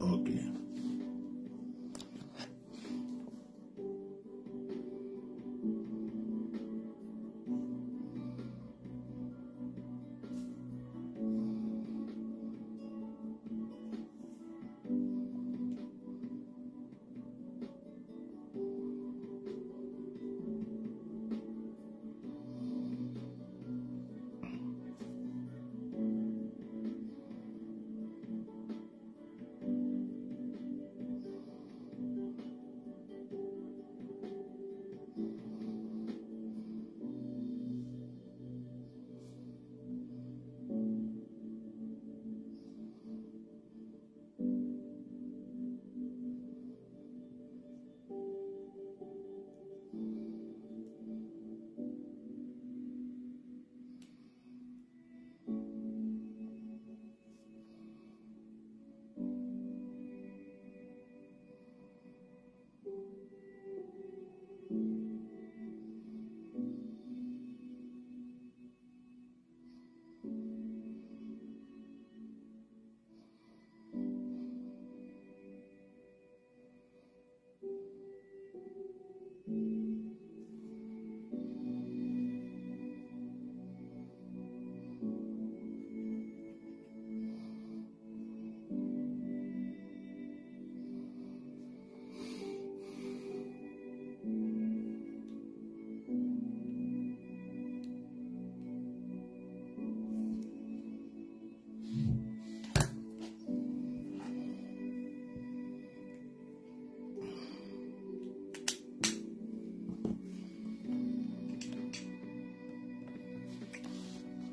Ok.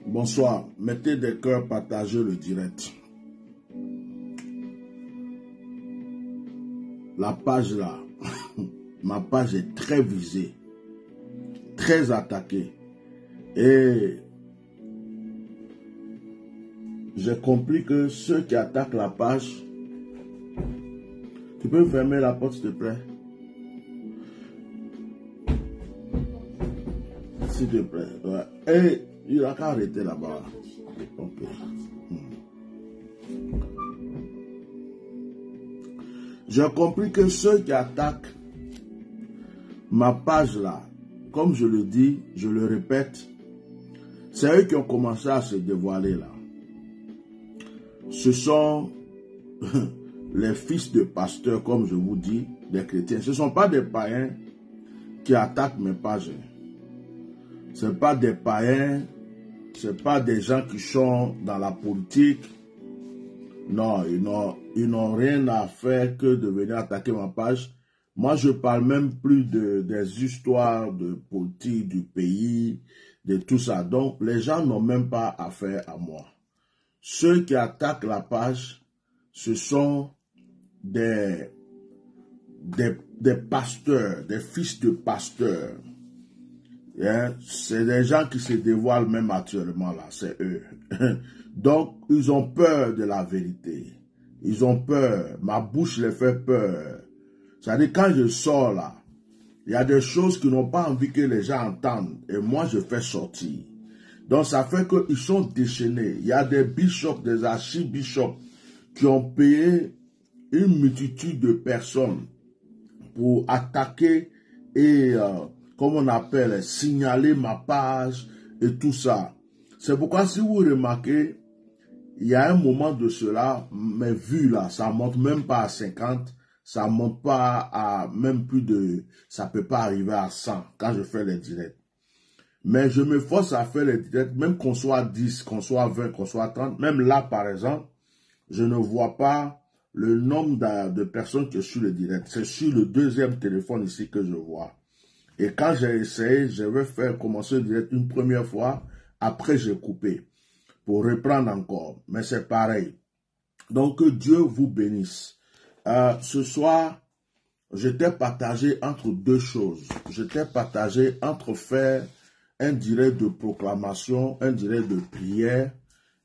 Bonsoir, mettez des cœurs, partagez le direct. La page là, ma page est très visée, très attaquée. Et j'ai compris que ceux qui attaquent la page, tu peux fermer la porte s'il te plaît? S'il te plaît, ouais. Et il a qu'à arrêter là-bas. Ok. J'ai compris que ceux qui attaquent ma page là, comme je le dis, je le répète, c'est eux qui ont commencé à se dévoiler là. Ce sont les fils de pasteurs, comme je vous dis, des chrétiens. Ce ne sont pas des païens qui attaquent mes pages. Ce ne sont pas des païens, ce ne sont pas des gens qui sont dans la politique. Non, ils n'ont rien à faire que de venir attaquer ma page. Moi, je parle même plus des histoires de politique du pays, de tout ça. Donc, les gens n'ont même pas affaire à moi. Ceux qui attaquent la page, ce sont des pasteurs, des fils de pasteurs. Hein? C'est des gens qui se dévoilent même actuellement là, c'est eux. Donc, ils ont peur de la vérité. Ils ont peur. Ma bouche les fait peur. C'est-à-dire, quand je sors là, il y a des choses qui n'ont pas envie que les gens entendent. Et moi, je fais sortir. Donc, ça fait qu'ils sont déchaînés. Il y a des bishops, des archibishops qui ont payé une multitude de personnes pour attaquer et, comme on appelle, signaler ma page et tout ça. C'est pourquoi, si vous remarquez, il y a un moment de cela, mes vues là, ça ne monte même pas à 50, ça ne monte pas à même plus de, ça ne peut pas arriver à 100 quand je fais les directs. Mais je me force à faire les directs, même qu'on soit 10, qu'on soit 20, qu'on soit 30, même là par exemple, je ne vois pas le nombre de personnes qui sont sur le direct. C'est sur le deuxième téléphone ici que je vois. Et quand j'ai essayé, je vais faire commencer le direct une première fois, après j'ai coupé pour reprendre encore. Mais c'est pareil. Donc que Dieu vous bénisse. Ce soir, je t'ai partagé entre deux choses. Je t'ai partagé entre faire un direct de proclamation, un direct de prière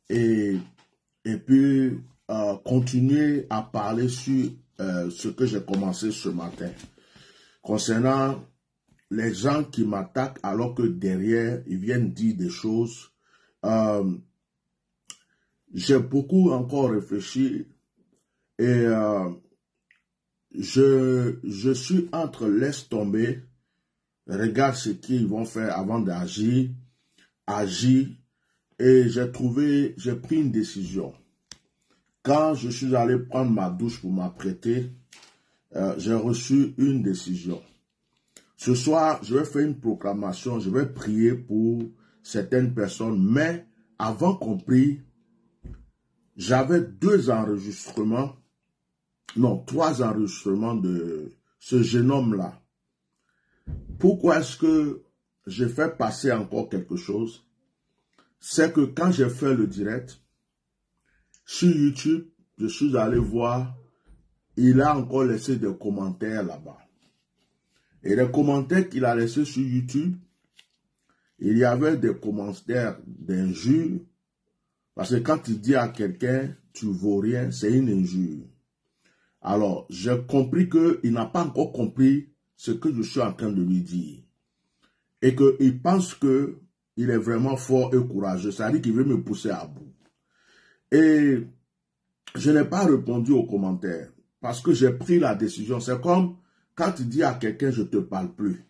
et puis continuer à parler sur ce que j'ai commencé ce matin. Concernant les gens qui m'attaquent alors que derrière, ils viennent dire des choses. J'ai beaucoup encore réfléchi Et je suis entre laisse tomber, regarde ce qu'ils vont faire avant d'agir, agir, et j'ai pris une décision. Quand je suis allé prendre ma douche pour m'apprêter, j'ai reçu une décision. Ce soir, je vais faire une proclamation, je vais prier pour certaines personnes, mais avant qu'on prie, j'avais 3 enregistrements de ce jeune homme-là. Pourquoi est-ce que j'ai fait passer encore quelque chose? C'est que quand j'ai fait le direct, sur YouTube, je suis allé voir, il a encore laissé des commentaires là-bas. Et les commentaires qu'il a laissés sur YouTube, il y avait des commentaires d'injures. Parce que quand il dit à quelqu'un, tu vaux rien, c'est une injure. Alors, j'ai compris qu'il n'a pas encore compris ce que je suis en train de lui dire. Et qu'il pense qu'il est vraiment fort et courageux. C'est-à-dire qu'il veut me pousser à bout. Et je n'ai pas répondu aux commentaires. Parce que j'ai pris la décision. C'est comme quand tu dis à quelqu'un, je ne te parle plus.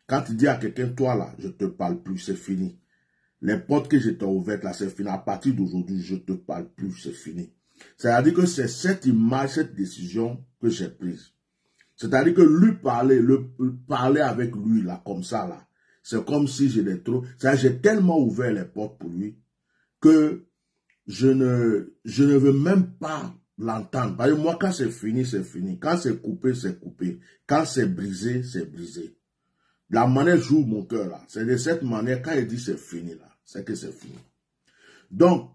Quand tu dis à quelqu'un, toi là, je ne te parle plus, c'est fini. Les portes que je t'ai ouvertes là, c'est fini. À partir d'aujourd'hui, je ne te parle plus, c'est fini. C'est-à-dire que c'est cette image, cette décision que j'ai prise. C'est-à-dire que lui parler avec lui là, comme ça là, c'est comme si j'étais trop... C'est-à-dire j'ai tellement ouvert les portes pour lui que je ne veux même pas l'entendre. Parce que moi, quand c'est fini, c'est fini. Quand c'est coupé, c'est coupé. Quand c'est brisé, c'est brisé. La manière joue mon cœur là. C'est de cette manière, quand il dit c'est fini là, c'est que c'est fini. Donc,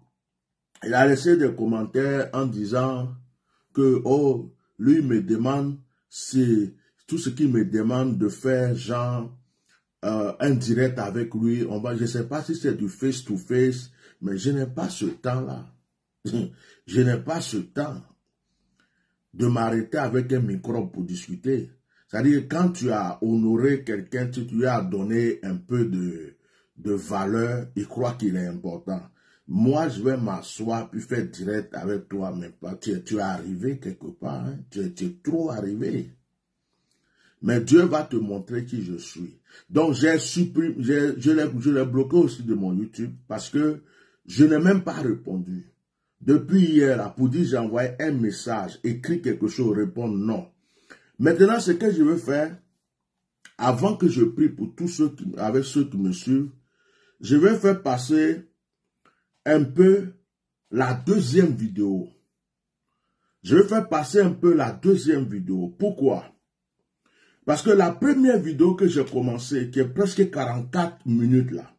il a laissé des commentaires en disant que, oh, lui me demande, c'est tout ce qu'il me demande de faire, genre, un direct avec lui. Je ne sais pas si c'est du face-to-face, mais je n'ai pas ce temps-là. Je n'ai pas ce temps de m'arrêter avec un micro pour discuter. C'est-à-dire quand tu as honoré quelqu'un, tu lui as donné un peu de valeur, il croit qu'il est important. Moi, je vais m'asseoir puis faire direct avec toi, mais pas. Tu es arrivé quelque part, hein? Tu es trop arrivé. Mais Dieu va te montrer qui je suis. Donc, j'ai supprimé, je l'ai bloqué aussi de mon YouTube parce que je n'ai même pas répondu. Depuis hier, là, pour dire j'ai envoyé un message, écrit quelque chose, répondre non. Maintenant, ce que je veux faire, avant que je prie pour tous ceux avec ceux qui me suivent, je vais faire passer un peu la deuxième vidéo. Je vais faire passer un peu la deuxième vidéo. Pourquoi? Parce que la première vidéo que j'ai commencé, qui est presque 44 minutes là,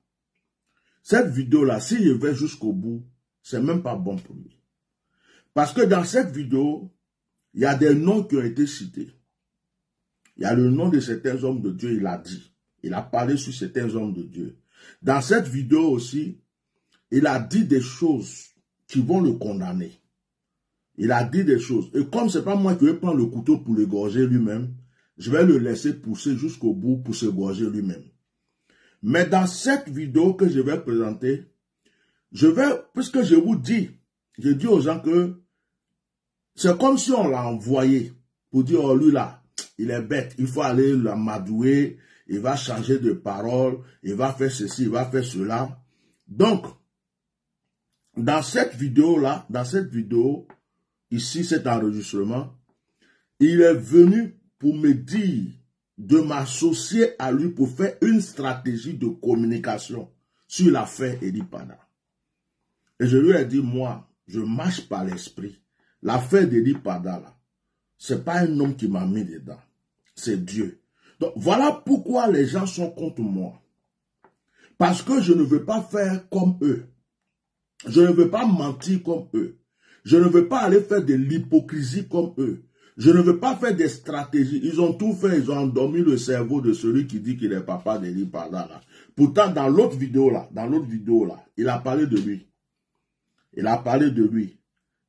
cette vidéo-là, si je vais jusqu'au bout, c'est même pas bon pour lui. Parce que dans cette vidéo, il y a des noms qui ont été cités. Il y a le nom de certains hommes de Dieu, il a dit. Il a parlé sur certains hommes de Dieu. Dans cette vidéo aussi, il a dit des choses qui vont le condamner. Il a dit des choses. Et comme ce n'est pas moi qui vais prendre le couteau pour l'égorger lui-même, je vais le laisser pousser jusqu'au bout pour s'égorger lui-même. Mais dans cette vidéo que je vais présenter, puisque je vous dis, je dis aux gens que c'est comme si on l'a envoyé pour dire, oh lui là, il est bête, il faut aller l'amadouer, il va changer de parole, il va faire ceci, il va faire cela. Donc, dans cette vidéo-là, ici, cet enregistrement, il est venu pour me dire de m'associer à lui pour faire une stratégie de communication sur l'affaire Eli Pada. Et je lui ai dit, moi, je marche par l'esprit. L'affaire d'Eli Pada, là, c'est pas un homme qui m'a mis dedans. C'est Dieu. Donc, voilà pourquoi les gens sont contre moi. Parce que je ne veux pas faire comme eux. Je ne veux pas mentir comme eux. Je ne veux pas aller faire de l'hypocrisie comme eux. Je ne veux pas faire des stratégies. Ils ont tout fait. Ils ont endormi le cerveau de celui qui dit qu'il est papa d'Eli Pada, là. Pourtant, dans l'autre vidéo, là, il a parlé de lui. Il a parlé de lui.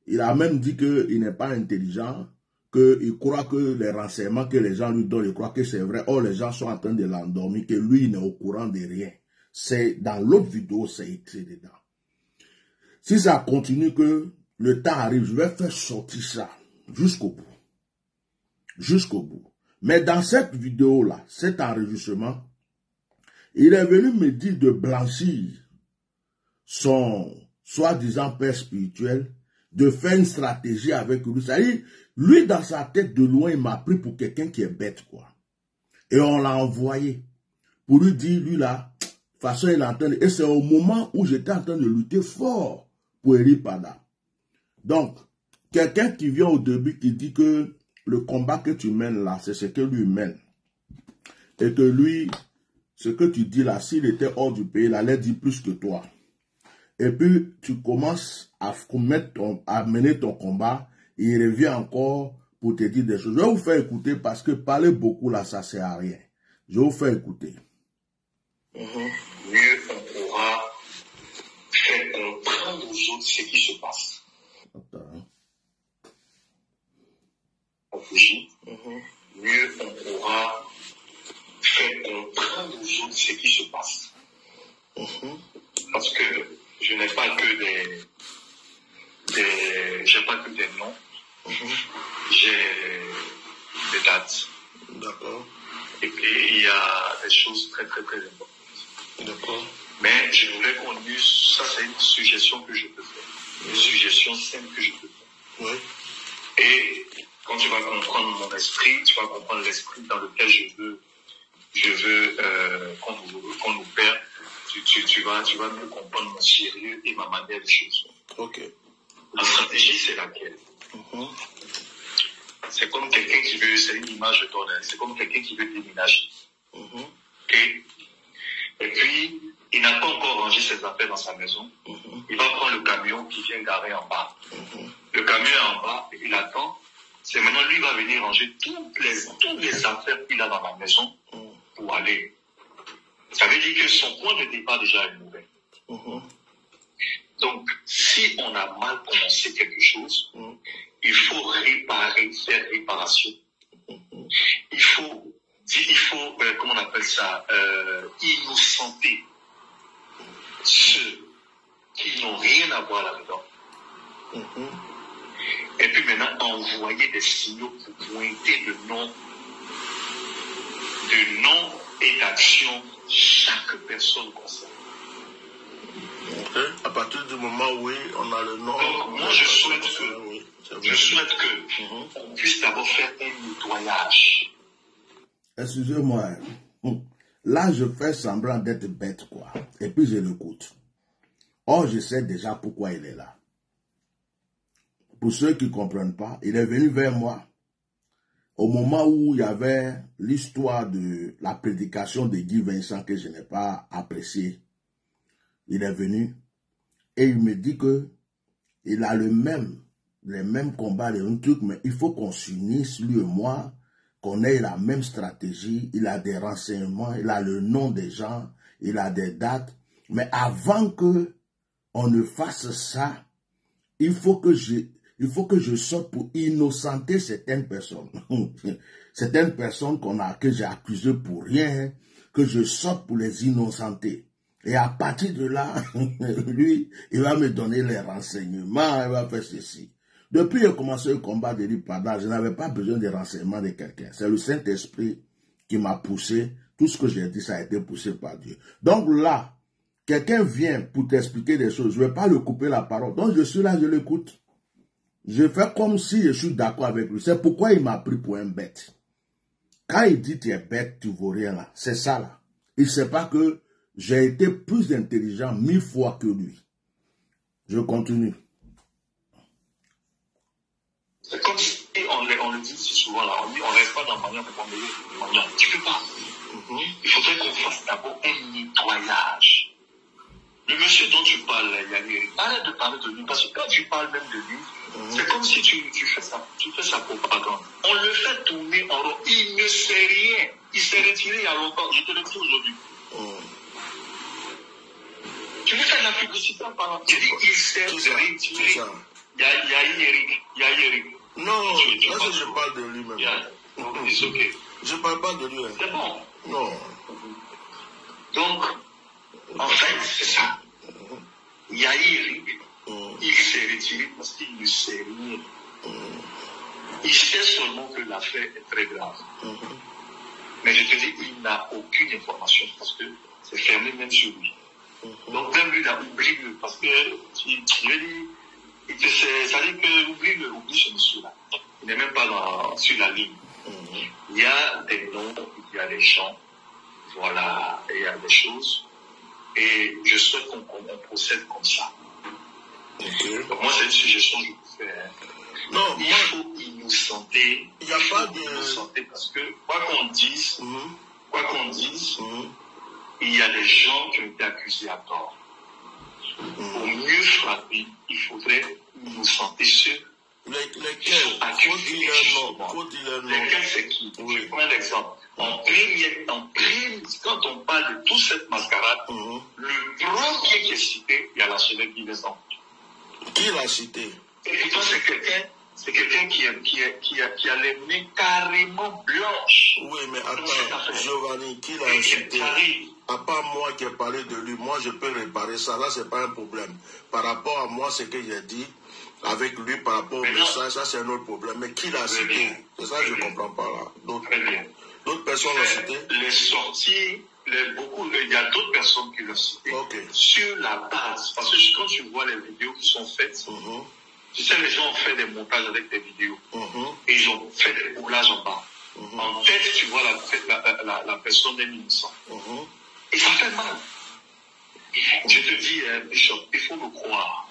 Il a même dit qu'il n'est pas intelligent, qu'il croit que les renseignements que les gens lui donnent, il croit que c'est vrai. Or, les gens sont en train de l'endormir, que lui, il n'est au courant de rien. C'est dans l'autre vidéo, c'est écrit dedans. Si ça continue que le temps arrive, je vais faire sortir ça jusqu'au bout. Jusqu'au bout. Mais dans cette vidéo-là, cet enregistrement, il est venu me dire de blanchir son soi-disant père spirituel, de faire une stratégie avec lui. C'est-à-dire, lui, dans sa tête de loin, il m'a pris pour quelqu'un qui est bête, quoi. Et on l'a envoyé pour lui dire, lui là, de toute façon, il est en train de... Et c'est au moment où j'étais en train de lutter fort pour Eric Pada. Donc, quelqu'un qui vient au début qui dit que le combat que tu mènes là, c'est ce que lui mène. Et que lui, ce que tu dis là, s'il était hors du pays, il allait dire plus que toi. Et puis, tu commences à mener ton combat, et il revient encore pour te dire des choses. Je vais vous faire écouter parce que parler beaucoup là, ça ne sert à rien. Je vais vous faire écouter. Mieux on pourra faire comprendre aux autres ce qui se passe. Mieux on pourra faire comprendre aux autres ce qui se passe. Parce que je n'ai pas que des noms. J'ai des dates. D'accord. Et puis il y a des choses très très très importantes. D'accord. Mais je voulais qu'on use, ça c'est une suggestion que je peux faire. Une suggestion simple que je peux faire. Oui. Et quand tu vas comprendre mon esprit, tu vas comprendre l'esprit dans lequel je veux qu'on nous perd. Tu vas mieux comprendre mon sérieux et ma manière de choses. Ok. La stratégie, c'est laquelle? C'est comme quelqu'un qui veut, c'est une image de ton aile, c'est comme quelqu'un qui veut déménager. Ok? Et puis, il n'a pas encore rangé ses affaires dans sa maison. Il va prendre le camion qui vient garer en bas. Le camion est en bas, et il attend. C'est maintenant lui va venir ranger toutes les affaires qu'il a dans la maison pour aller. Ça veut dire que son point de départ déjà est mauvais. Donc, si on a mal commencé quelque chose, il faut réparer, faire réparation. Il faut comment on appelle ça, innocenter ceux qui n'ont rien à voir là-dedans. Et puis maintenant, envoyer des signaux pour pointer le nom et d'action chaque personne concernée. Okay. À partir du moment où on a le nom... Donc, moi, je souhaite que on puisse d'abord faire un nettoyage. Excusez-moi. Là, je fais semblant d'être bête, quoi. Et puis, je l'écoute. Or, je sais déjà pourquoi il est là. Pour ceux qui ne comprennent pas, il est venu vers moi au moment où il y avait l'histoire de la prédication de Guy Vincent que je n'ai pas appréciée. Il est venu et il me dit que il a les mêmes combats, les mêmes trucs, mais il faut qu'on s'unisse, lui et moi, qu'on ait la même stratégie. Il a des renseignements, il a le nom des gens, il a des dates. Mais avant que on ne fasse ça, il faut que je sorte pour innocenter certaines personnes. Certaines personnes que j'ai accusées pour rien, que je sorte pour les innocenter. Et à partir de là, lui, il va me donner les renseignements, il va faire ceci. Depuis que j'ai commencé le combat de Eric Pada, je n'avais pas besoin des renseignements de quelqu'un. C'est le Saint-Esprit qui m'a poussé. Tout ce que j'ai dit, ça a été poussé par Dieu. Donc là, quelqu'un vient pour t'expliquer des choses. Je ne vais pas lui couper la parole. Donc je suis là, je l'écoute. Je fais comme si je suis d'accord avec lui. C'est pourquoi il m'a pris pour un bête. Quand il dit tu es bête, tu ne vaux rien là. C'est ça là. Il ne sait pas que j'ai été plus intelligent 1000 fois que lui. Je continue. C'est comme si on le dit si souvent là, on ne reste pas dans le manière pour manière. Tu ne peux pas. Il faudrait qu'on fasse d'abord un nettoyage. Le monsieur dont tu parles, arrête de parler de lui, parce que quand tu parles même de lui, c'est comme si tu fais sa propagande. On le fait tourner en rond. Il ne sait rien. Il s'est retiré il y a longtemps. Je te le dis aujourd'hui. Tu veux faire de la publicité en parlant. Je dis, il s'est retiré. Il y a Eric. Non, là je parle de lui-même. C'est ok. Je ne parle pas de lui. C'est bon. Non. Donc, en fait, c'est ça. Il y a Eric. Il s'est retiré parce qu'il ne sait rien. Il sait seulement que l'affaire est très grave. Mais je te dis, il n'a aucune information parce que c'est fermé même sur lui. Donc même lui, il a oublié, parce que ça dit que oublie ce monsieur-là. Il n'est même pas sur la ligne. Il y a des noms, il y a des gens, voilà, et il y a des choses. Et je souhaite qu'on procède comme ça. Donc moi, c'est une suggestion que je vous fais. Non, il faut innocenter. Il n'y a pas d'innocenter parce que, quoi qu'on dise, il y a des gens qui ont été accusés à tort. Pour mieux frapper, il faudrait innocenter ceux qui sont accusés. Lesquels c'est qui? Je prends un exemple. En premier, quand on parle de toute cette mascarade, le premier qui est cité, il y a l'archevêque Guy Vincent. Qui l'a cité? Et pourtant, c'est quelqu'un qui a les mains carrément blanches. Oui, mais attends, Giovanni, qui l'a cité? À part moi qui ai parlé de lui, moi je peux réparer ça. Là, c'est pas un problème. Par rapport à moi, ce que j'ai dit avec lui par rapport au message, ça c'est un autre problème. Mais qui l'a cité? C'est ça que je ne comprends pas là. D'autres personnes l'ont cité? Les sorties, il y a d'autres personnes qui l'ont cité. Sur la base. Parce que quand tu vois les vidéos qui sont faites, tu sais, les gens ont fait des montages avec des vidéos. Et ils ont fait des roulages en bas. En tête, tu vois la personne des innocents. Et ça fait mal. Je te dis, Bishop, il faut me croire.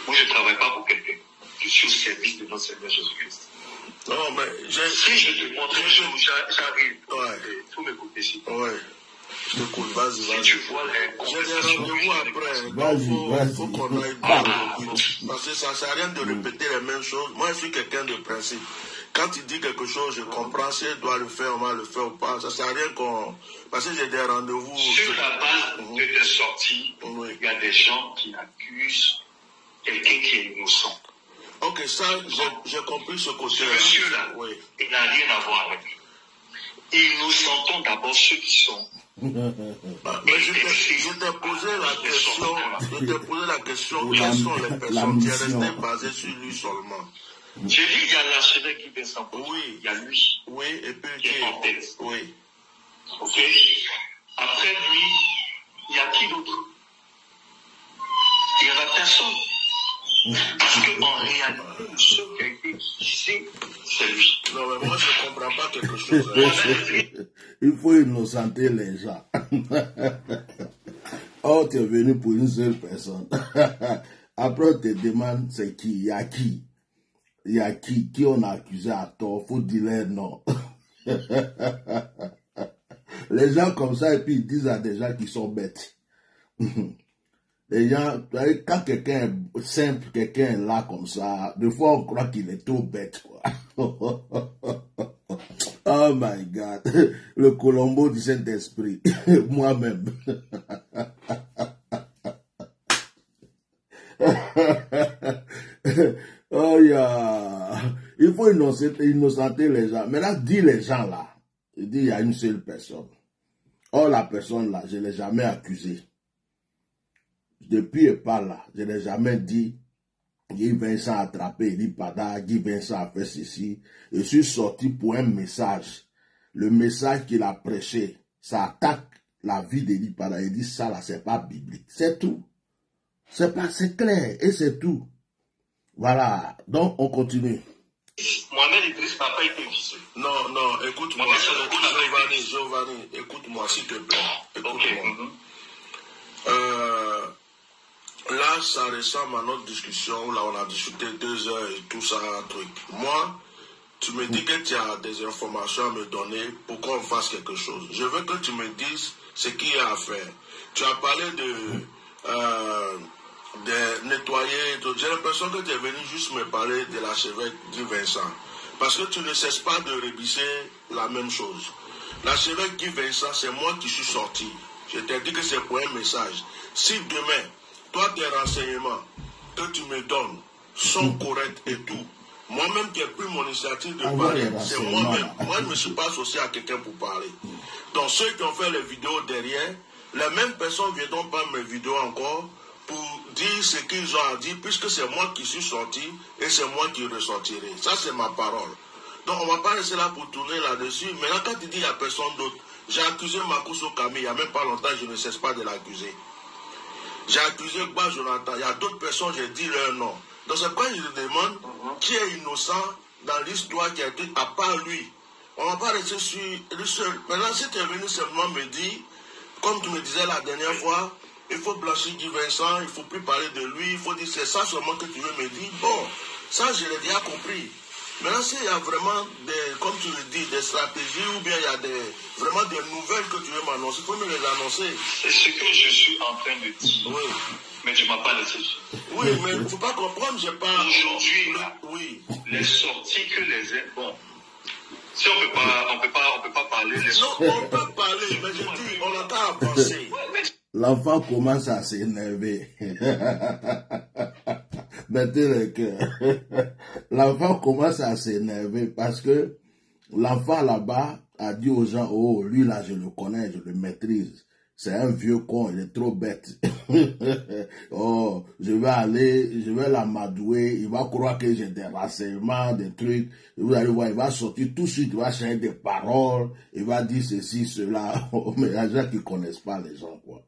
Moi, je ne travaille pas pour quelqu'un. Je suis au service de notre Seigneur Jésus-Christ. Non, mais si je te montre un jour, j'arrive. Il faut m'écouter, s'il te plaît. Ouais. Je t'écoute, vas-y. Si tu vois les conversations. J'ai des rendez-vous après. Il faut qu'on aille parce que ça ne sert à rien de répéter les mêmes choses. Moi, je suis quelqu'un de principe. Quand il dit quelque chose, je comprends si elle doit le faire, on va le faire ou pas. Ça ne sert à rien qu'on... Parce que j'ai des rendez-vous... Sur la base de tes sorties, il y a des gens qui accusent quelqu'un qui est innocent. Ok, ça, j'ai compris ce côté-là. Ce monsieur-là, il n'a rien à voir avec lui. Innocentons d'abord ceux qui sont... Mais je t'ai posé la question, quelles sont les personnes qui est restées basées sur lui seulement? J'ai dit, il y a l'archevêque qui descend. Oui. Il y a lui. Oui, et puis qui est en tête. Oui. Ok. Après lui, il y a qui d'autre? Il n'y en a personne. Parce qu'en réalité, ce qui a été utilisé, c'est lui. Non, mais moi, je ne comprends pas quelque chose. Il faut innocenter les gens. Oh, tu es venu pour une seule personne. Après, on te demande c'est qui, il y a qui. Il y a qui on a accusé à tort, faut dire leur nom. Les gens comme ça, et puis ils disent à des gens qui sont bêtes. Les gens, quand quelqu'un est simple, quelqu'un est là comme ça, des fois on croit qu'il est trop bête, quoi. Oh my God, le Colombo du Saint-Esprit, moi-même. Oh yeah. Il faut innocenter les gens. Mais là, dis les gens là. Il dit il y a une seule personne. Or, la personne là, je ne l'ai jamais accusée. Depuis et par là, je n'ai jamais dit Guy Vincent a attrapé Eli Pada, Guy Vincent a fait ceci. Je suis sorti pour un message. Le message qu'il a prêché, ça attaque la vie d'Eli Pada. Il dit ça là, c'est pas biblique. C'est tout. C'est clair et c'est tout. Voilà, donc on continue. Mohamed Idriss n'a pas été visé. Non, écoute-moi. Giovanni, écoute-moi s'il te plaît. Écoute-moi. Là, ça ressemble à notre discussion où là on a discuté 2 heures et tout ça, un truc. Moi, tu me dis que tu as des informations à me donner pour qu'on fasse quelque chose. Je veux que tu me dises ce qu'il y a à faire. Tu as parlé de nettoyer. J'ai l'impression que tu es venu juste me parler de l'archevêque Guy Vincent. Parce que tu ne cesses pas de rébisser la même chose. L'archevêque Guy Vincent, c'est moi qui suis sorti. Je t'ai dit que c'est pour un message. Si demain, toi, tes renseignements que tu me donnes sont corrects et tout, moi-même qui ai pris mon initiative de parler, c'est moi-même. Moi, je ne me suis pas associé à quelqu'un pour parler. Donc, ceux qui ont fait les vidéos derrière, les mêmes personnes viendront prendre mes vidéos encore pour dire ce qu'ils ont à dire, puisque c'est moi qui suis sorti et c'est moi qui ressortirai. Ça, c'est ma parole. Donc, on ne va pas rester là pour tourner là-dessus. Maintenant, quand tu dis qu'il n'y a personne d'autre, j'ai accusé Makuso Kami il n'y a même pas longtemps, je ne cesse pas de l'accuser. J'ai accusé Gba Jonathan, il y a d'autres personnes, j'ai dit leur nom. Donc, c'est pourquoi je te demande qui est innocent dans l'histoire qui a été à part lui. On ne va pas rester sur lui seul. Maintenant, si tu es venu simplement me dire, comme tu me disais la dernière fois, il faut blanchir Guy Vincent, il ne faut plus parler de lui, il faut dire c'est ça seulement que tu veux me dire. Bon, ça je l'ai déjà compris. Maintenant, s'il y a vraiment des, comme tu le dis, des stratégies ou bien il y a vraiment des nouvelles que tu veux m'annoncer, il faut me les annoncer. C'est ce que je suis en train de dire. Oui. Mais tu ne m'as pas laissé dire. Oui, mais il ne faut pas comprendre, j'ai pas... Aujourd'hui, là, oui. Les sorties que les... Bon, si on peut pas parler... Non, on peut parler, mais je dis, on entend avancer. L'enfant commence à s'énerver. Mettez le cœur. L'enfant commence à s'énerver parce que l'enfant là-bas a dit aux gens, oh, lui là, je le connais, je le maîtrise. C'est un vieux con, il est trop bête. Oh, je vais l'amadouer, il va croire que j'ai des renseignements, des trucs. Et vous allez voir, il va sortir tout de suite, il va changer des paroles, il va dire ceci, cela. Mais il y a des gens qui ne connaissent pas les gens, quoi.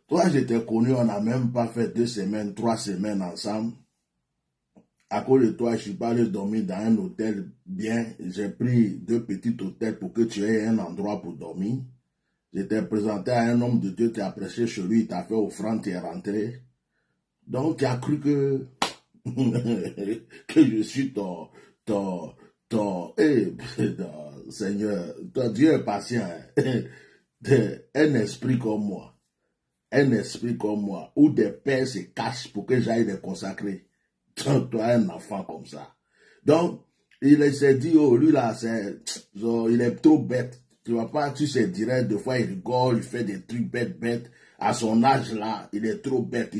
Toi, j'étais connu, on n'a même pas fait 2 semaines, 3 semaines ensemble. À cause de toi, je suis pas allé dormir dans un hôtel bien. J'ai pris 2 petits hôtels pour que tu aies un endroit pour dormir. J'étais présenté à un homme de Dieu qui a prêché chez lui, il t'a fait offrande, tu es rentré. Donc, tu as cru que, que je suis ton Seigneur, ton Dieu est patient. Un esprit comme moi. Un esprit comme moi, où des pères se cachent pour que j'aille les consacrer. Toi, un enfant comme ça. Donc, il s'est dit, oh, lui là, il est trop bête. Tu vas pas, tu sais, direct, des fois il rigole, il fait des trucs bêtes. À son âge là, il est trop bête,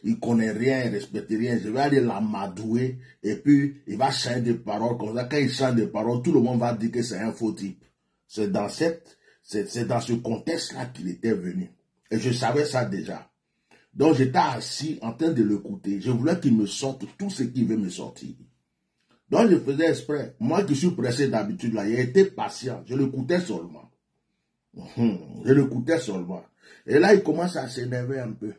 il connaît rien, il respecte rien. Je vais aller l'amadouer, et puis il va changer des paroles comme ça. Quand il change des paroles, tout le monde va dire que c'est un faux type. C'est dans ce contexte-là qu'il était venu. Et je savais ça déjà. Donc j'étais assis en train de l'écouter. Je voulais qu'il me sorte tout ce qu'il veut me sortir. Donc je faisais exprès. Moi qui suis pressé d'habitude là, il était patient. Je l'écoutais seulement. Je l'écoutais seulement. Et là, il commence à s'énerver un peu.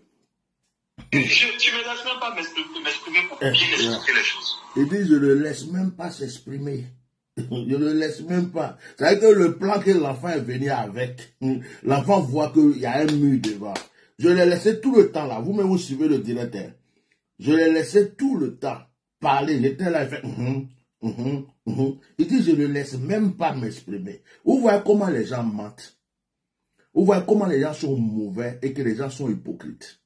Tu ne me laisses même pas m'exprimer pour bien expliquer les choses. Il dit, je ne le laisse même pas s'exprimer. Je ne le laisse même pas. C'est-à-dire que le plan que l'enfant est venu avec, l'enfant voit qu'il y a un mur devant. Je l'ai laissé tout le temps là. Vous-même, vous suivez le directeur. Je l'ai laissé tout le temps parler. J'étais là, il fait Il dit, je ne laisse même pas m'exprimer. Vous voyez comment les gens mentent. Vous voyez comment les gens sont mauvais et que les gens sont hypocrites.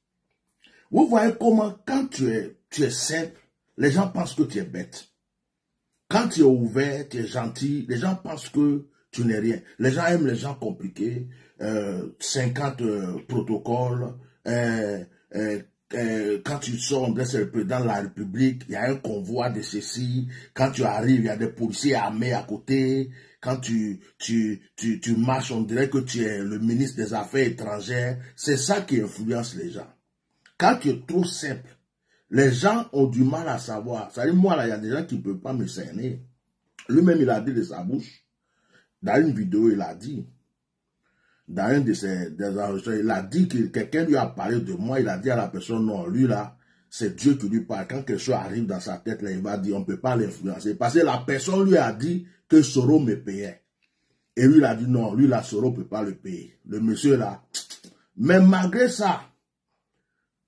Vous voyez comment, quand tu es simple, les gens pensent que tu es bête. Quand tu es ouvert, tu es gentil, les gens pensent que tu n'es rien. Les gens aiment les gens compliqués, 50 protocoles, quand tu sors, on c'est le président de la République, il y a un convoi de ceci, quand tu arrives, il y a des policiers armés à côté, quand tu marches, on dirait que tu es le ministre des Affaires étrangères. C'est ça qui influence les gens. Quand tu es trop simple, les gens ont du mal à savoir. Ça veut dire, moi, là, il y a des gens qui ne peuvent pas me cerner. Lui-même, il a dit de sa bouche. Dans une vidéo, il a dit. Dans un de ses enregistrements, il a dit que quelqu'un lui a parlé de moi. Il a dit à la personne, non, lui, là, c'est Dieu qui lui parle. Quand quelque chose arrive dans sa tête, là, il va dire, on ne peut pas l'influencer. Parce que la personne lui a dit que Soro me payait. Et lui, il a dit, non, lui, là, Soro ne peut pas le payer. Le monsieur, là. Mais malgré ça,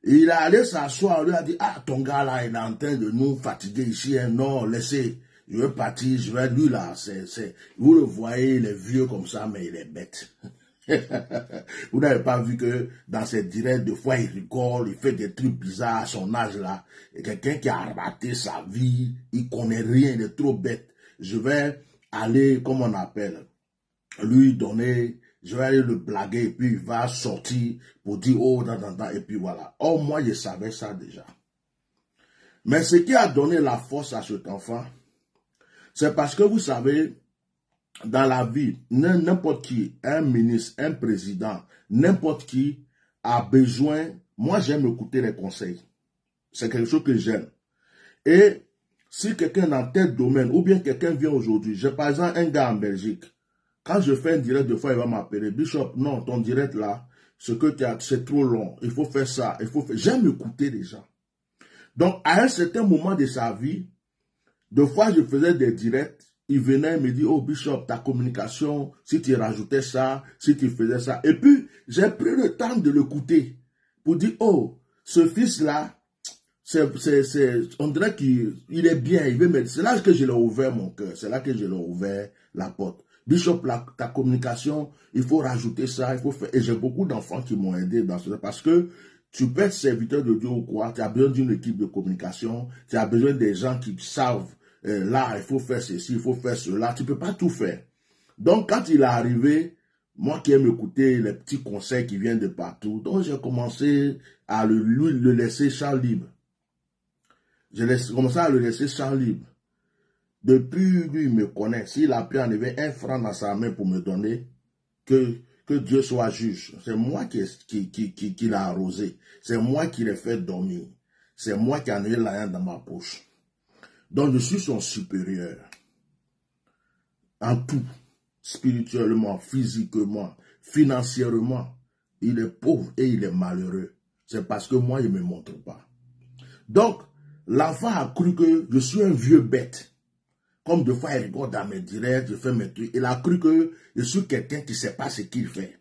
il est allé s'asseoir, on lui a dit, ah, ton gars là, il est en train de nous fatiguer ici, hein. Non, laissez, je vais partir, je vais, lui là, vous le voyez, il est vieux comme ça, mais il est bête. Vous n'avez pas vu que dans ses directs, des fois, il rigole, il fait des trucs bizarres à son âge là. Et quelqu'un qui a raté sa vie, il connaît rien, il est trop bête. Je vais aller, comme on appelle, lui donner... Je vais aller le blaguer et puis il va sortir pour dire oh, et puis voilà. Oh, moi, je savais ça déjà. Mais ce qui a donné la force à cet enfant, c'est parce que vous savez, dans la vie, n'importe qui, un ministre, un président, n'importe qui a besoin moi j'aime écouter les conseils. C'est quelque chose que j'aime. Et si quelqu'un dans tel domaine, ou bien quelqu'un vient aujourd'hui, j'ai par exemple un gars en Belgique, quand je fais un direct, des fois il va m'appeler, Bishop, non, ton direct là, ce que tu as, c'est trop long, il faut faire ça, il faut faire... J'aime écouter les gens. Donc, à un certain moment de sa vie, deux fois je faisais des directs, il venait me dire, oh Bishop, ta communication, si tu rajoutais ça, si tu faisais ça. Et puis, j'ai pris le temps de l'écouter pour dire, oh, ce fils-là, on dirait qu'il est bien, il veut me... C'est là que je l'ai ouvert mon cœur, c'est là que je l'ai ouvert la porte. Bishop, ta communication, il faut rajouter ça, il faut faire... Et j'ai beaucoup d'enfants qui m'ont aidé dans ce... Parce que tu peux être serviteur de Dieu ou quoi, tu as besoin d'une équipe de communication, tu as besoin des gens qui savent, là, il faut faire ceci, il faut faire cela, tu ne peux pas tout faire. Donc, quand il est arrivé, moi qui aime écouter les petits conseils qui viennent de partout, donc j'ai commencé à le laisser champ libre. J'ai commencé à le laisser champ libre. Depuis, lui, il me connaît. S'il a pu enlever 1 franc dans sa main pour me donner, que Dieu soit juge. C'est moi qui l'a arrosé. C'est moi qui l'ai fait dormir. C'est moi qui en ai l'argent dans ma poche. Donc, je suis son supérieur. En tout. Spirituellement, physiquement, financièrement. Il est pauvre et il est malheureux. C'est parce que moi, il ne me montre pas. Donc, l'enfant a cru que je suis un vieux bête. Comme deux fois, il regarde dans mes directs, je fais mes trucs. Il a cru que je suis quelqu'un qui ne sait pas ce qu'il fait.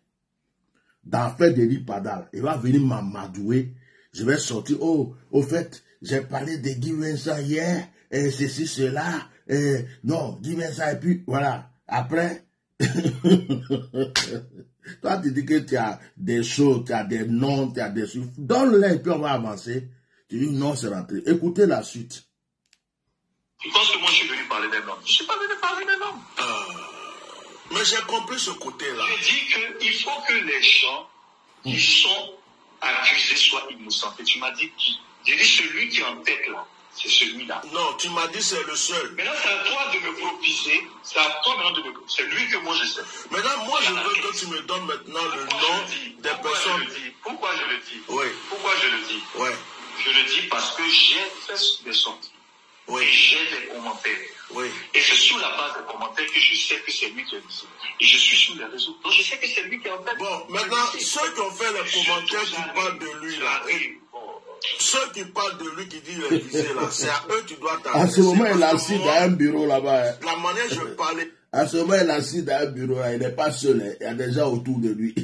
Dans faire des ripadales, il va venir m'amadouer. Je vais sortir. Oh, au fait, j'ai parlé de Guy Vincent hier, et ceci, cela. Et non, Guy Vincent, et puis voilà. Après, toi, tu dis que tu as des choses, tu as des noms, tu as des choses. Donne-les et puis on va avancer. Tu dis non, c'est rentré. Écoutez la suite. Tu penses que moi je suis venu parler d'un homme? Je ne suis pas venu parler d'un homme. Mais j'ai compris ce côté-là. Je dis qu'il faut que les gens qui sont accusés soient innocents. Et tu m'as dit qui? J'ai dit celui qui est en tête là. C'est celui-là. Non, tu m'as dit c'est le seul. Maintenant, c'est à toi de me proposer. C'est à toi maintenant de me proposer. C'est lui que moi je sais. Maintenant, moi, je veux que tu me donnes maintenant le nom des personnes. Pourquoi je le dis? Oui. Pourquoi je le dis? Oui. Je le dis parce que j'ai fait des sorties. Oui. Et j'ai des commentaires. Oui. Et c'est sur la base des commentaires que je sais que c'est lui qui est ici. Et je suis sur les réseaux. Donc je sais que c'est lui qui est en fait. Bon, maintenant, ceux qui ont fait les commentaires qui parlent de lui là. Ceux qui parlent de lui qui disent réviser là, c'est à eux que tu dois t'adresser. À ce moment, il est assis dans un bureau là-bas. La manière dont je parlais. À ce moment, il est assis dans un bureau là, il n'est pas seul, il y a des gens autour de lui.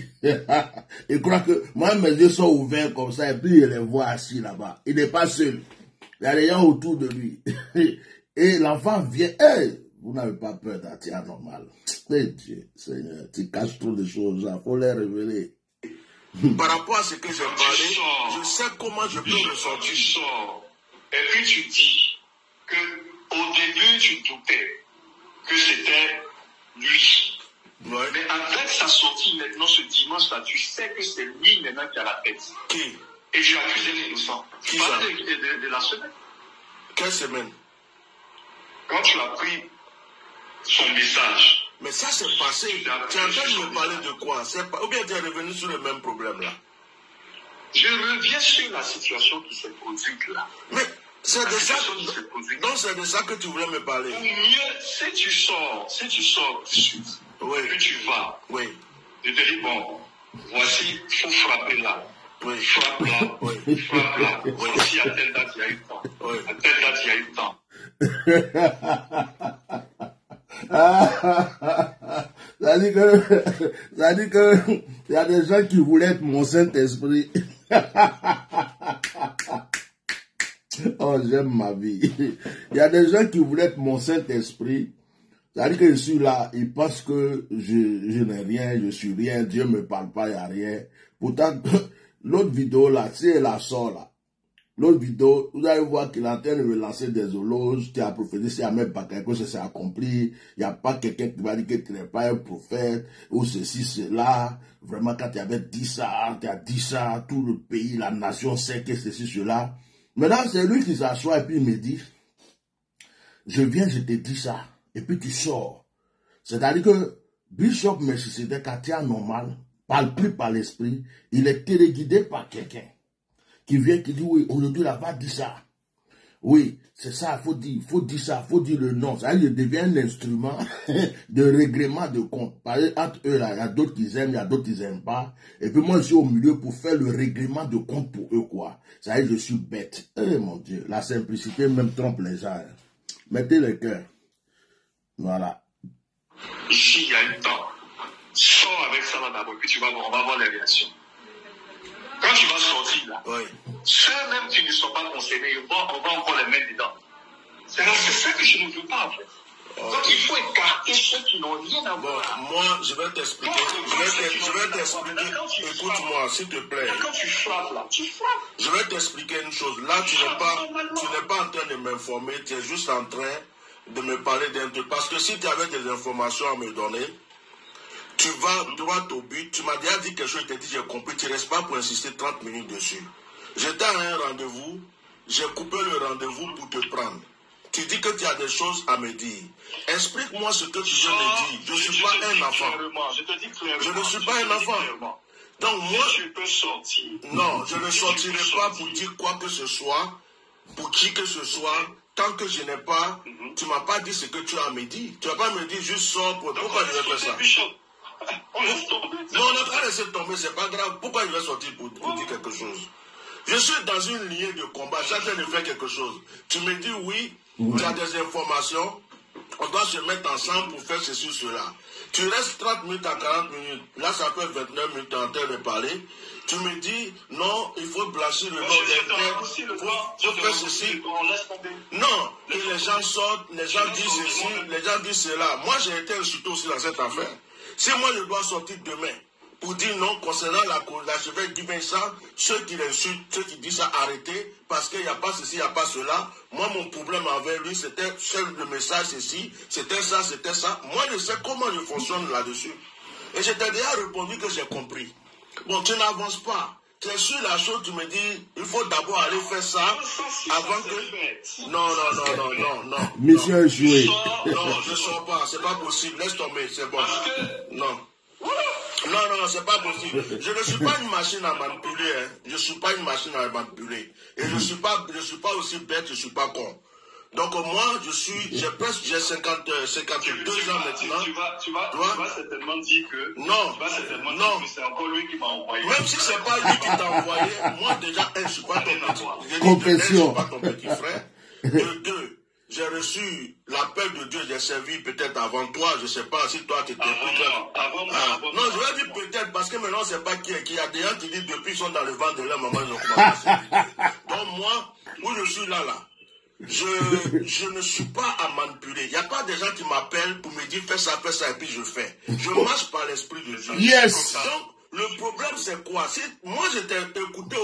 Il croit que moi, mes yeux sont ouverts comme ça, et puis il les voit assis là-bas. Il n'est pas seul. Il y a des gens autour de lui. Et l'enfant vient, hey, vous n'avez pas peur d'un tir normal. Eh Dieu, Seigneur, tu caches trop de choses, il faut les révéler. Par rapport à ce que j'ai parlé, je sais comment je peux ressentir. Tu sors, et puis tu dis que au début tu doutais que c'était lui. Ouais. Mais avec sa sortie maintenant ce dimanche-là, tu sais que c'est lui maintenant qui a la tête. Qui? Et tu accuses les innocents. Tu parles de la semaine. Quelle semaine? Quand tu as pris son message. Mais ça c'est passé. Tu es en train de me parler de quoi? Ou bien tu es revenu sur le même problème là? Je reviens sur la situation qui s'est produite là. Mais c'est de ça. Donc c'est de ça que tu voulais me parler. Ou mieux, si tu sors tout de suite, oui. que tu vas, oui. Je te dis, bon, voici, il faut frapper là. Oui. Frappe là, oui. Frappe là. Oui. Ici, à telle date, il y a eu temps. Oui. À telle date, il y a eu temps. Ça dit que il y a des gens qui voulaient être mon Saint-Esprit. Oh, j'aime ma vie. Il y a des gens qui voulaient être mon Saint-Esprit. Ça dit que je suis là, ils pensent que je n'ai rien, je suis rien, Dieu ne me parle pas, il n'y a rien. Pourtant, l'autre vidéo là, si elle la sort là, l'autre vidéo, vous allez voir qu'il est en train de relancer des éloges, qui a prophétisé, s'il n'y a même pas quelque chose qui s'est accompli, il n'y a pas quelqu'un qui va dire que tu n'es pas un prophète, ou ceci, cela. Vraiment, quand tu avais dit ça, tu as dit ça, tout le pays, la nation sait que ceci, cela. Maintenant, c'est lui qui s'assoit et puis il me dit, je viens, je te dis ça, et puis tu sors. C'est-à-dire que Bishop Melchisedec, quand tu es normal, parle plus par l'esprit, il est téléguidé par quelqu'un. qui vient, qui dit, oui, aujourd'hui, là, va dire ça. Oui, c'est ça, faut dire ça, faut dire le nom. Ça devient un instrument de règlement de compte. Par exemple, entre eux, là, il y a d'autres qui aiment, il y a d'autres qui n'aiment pas. Et puis moi, je suis au milieu pour faire le règlement de compte pour eux, quoi. Ça veut dire, je suis bête. Eh, mon Dieu, la simplicité même trompe les gens. Mettez le cœur. Voilà. Ici, il y a une temps. Sors avec ça là d'abord, puis on va voir les réactions. Quand tu vas sortir là, oui. Ceux-mêmes qui ne sont pas concernés, on va encore les mettre dedans. C'est ça que je ne veux pas en fait. Donc il faut écarter ceux qui n'ont rien à voir. Moi, je vais t'expliquer. Écoute-moi, s'il te plaît. Quand tu frappes là, tu frappes. Je vais t'expliquer une chose. Là, tu n'es pas en train de m'informer, tu es juste en train de me parler d'un truc. Parce que si tu avais des informations à me donner, tu vas droit au but. Tu m'as déjà dit quelque chose, je t'ai dit, j'ai compris. Tu ne restes pas pour insister 30 minutes dessus. J'étais à un rendez-vous, j'ai coupé le rendez-vous pour te prendre. Tu dis que tu as des choses à me dire. Explique-moi ce que tu viens de dire. Je ne suis pas un enfant. Je te dis clairement. Je ne suis pas un enfant. Donc moi, tu peux sortir. Non, je ne sortirai pas pour dire quoi que ce soit, pour qui que ce soit. Tant que je n'ai pas, tu ne m'as pas dit ce que tu as à me dire. Tu ne vas pas me dire juste sors pour... Pourquoi je vais faire ça? On laisse tomber. Non, on est pas laissé tomber, c'est pas grave. Pourquoi il va sortir pour dire quelque chose? Je suis dans une lignée de combat, je suis en train de faire quelque chose. Tu me dis oui, tu as des informations, on doit se mettre ensemble pour faire ceci, cela. Tu restes 30 minutes à 40 minutes, là ça peut être 29 minutes en train de parler. Tu me dis non, il faut blanchir le nom des frères, il faut faire ceci. Non, que les gens sortent, les gens disent ceci, les gens disent cela. Moi j'ai été insulté aussi dans cette affaire. Si moi je dois sortir demain pour dire non concernant l'archevêque Guy Vincent, ceux qui l'insultent, ceux qui disent ça, arrêtez, parce qu'il n'y a pas ceci, il n'y a pas cela. Moi, mon problème avec lui, c'était le message ceci, c'était ça, c'était ça. Moi, je sais comment je fonctionne là-dessus. Et je t'ai déjà répondu que j'ai compris. Bon, tu n'avances pas. Tu es sur la chose, tu me dis, il faut d'abord aller faire ça avant que... Non. Mission échouée. Non, je ne sors pas, c'est pas possible. Laisse tomber, c'est bon. Non. Non, c'est pas possible. Je ne suis pas une machine à manipuler. Hein. Je ne suis pas une machine à manipuler. Et je ne suis pas aussi bête, je ne suis pas con. Donc moi, j'ai 52 ans maintenant. Tu vas certainement dire que... Non, c'est encore lui qui m'a envoyé. Même si ce n'est pas lui qui t'a envoyé, moi déjà, je ne suis pas ton petit frère. De deux, j'ai reçu l'appel de Dieu, j'ai servi peut-être avant toi, je ne sais pas si toi tu étais avant moi. Non, je vais dire peut-être parce que maintenant c'est pas qui est qui. Il y a des gens qui disent depuis ils sont dans le ventre de leur maman, ils ont commencé. Donc moi, où je suis là, je ne suis pas à manipuler. Il n'y a pas des gens qui m'appellent pour me dire fais ça, et puis je fais. Je marche par l'esprit de Dieu. Yes. Donc, le problème c'est quoi? Moi je t'ai écouté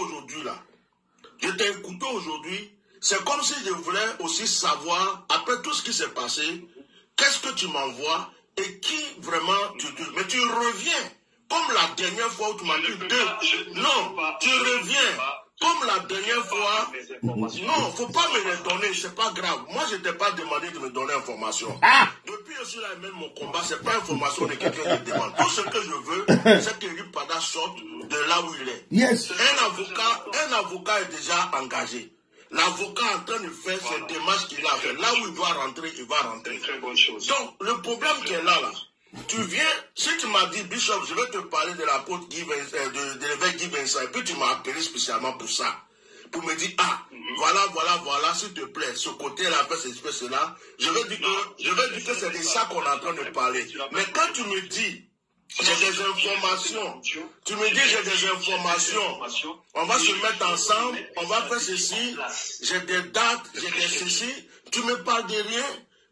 aujourd'hui, c'est comme si je voulais aussi savoir, après tout ce qui s'est passé, qu'est-ce que tu m'envoies et qui vraiment mais tu reviens, comme la dernière fois où tu m'as dit non, tu reviens, comme la dernière fois, non, faut pas me les donner, c'est pas grave. Moi, je t'ai pas demandé de me donner information. Depuis je suis là, même mon combat, c'est pas information de quelqu'un qui demande. Tout ce que je veux, c'est que Ripada sorte de là où il est. Yes. Un avocat est déjà engagé. L'avocat est en train de faire cette démarche qu'il a fait. Là où il doit rentrer, il va rentrer. Très bonne chose. Donc, le problème qui est là, tu viens, si tu m'as dit, Bishop, je vais te parler de l'apôtre de l'évêque Guy Vincent, et puis tu m'as appelé spécialement pour ça. Pour me dire, voilà, s'il te plaît, ce côté-là, fait cela. Je vais dire que c'est de ça qu'on est en train de parler. Mais quand tu me dis, j'ai des informations. Tu me dis j'ai des informations. On va se mettre ensemble, on va faire ceci. J'ai des dates, j'ai des ceci. Tu me parles de rien,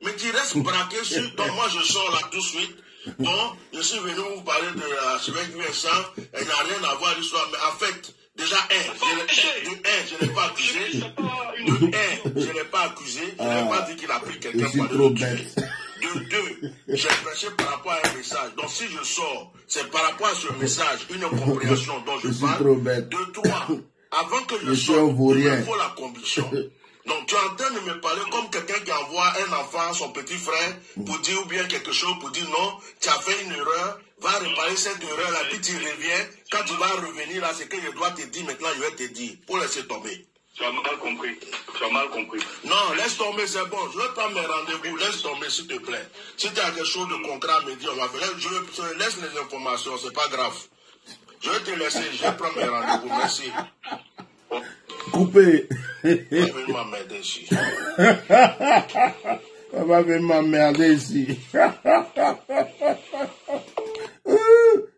mais tu restes braqué sur. Donc moi je sors là tout de suite. Bon, je suis venu vous parler de l'archevêque Vincent. Elle n'a rien à voir l'histoire, mais en fait, déjà je n'ai pas accusé. Je n'ai pas accusé. Je n'ai pas dit qu'il a pris quelqu'un pour le tuer. De deux, j'ai prêché par rapport à un message. Donc si je sors, c'est par rapport à ce message, une compréhension dont je parle. Trop bête. De trois, avant que je sorte, il me faut la conviction. Donc tu es en train de me parler comme quelqu'un qui envoie un enfant, son petit frère, pour dire ou bien quelque chose, pour dire non, tu as fait une erreur, va réparer cette erreur-là, puis tu reviens. Quand tu vas revenir là, c'est que je dois te dire maintenant, je vais te dire, pour laisser tomber. Tu as mal compris. Tu as mal compris. Non, laisse tomber, c'est bon. Je vais prendre mes rendez-vous. Laisse tomber, s'il te plaît. Si tu as quelque chose de concret à me dire, on va faire. Je laisse les informations, c'est pas grave. Je vais te laisser, je vais prendre mes rendez-vous. Merci. Coupé. On va venir m'emmerder ici. On va venir m'emmerder ici.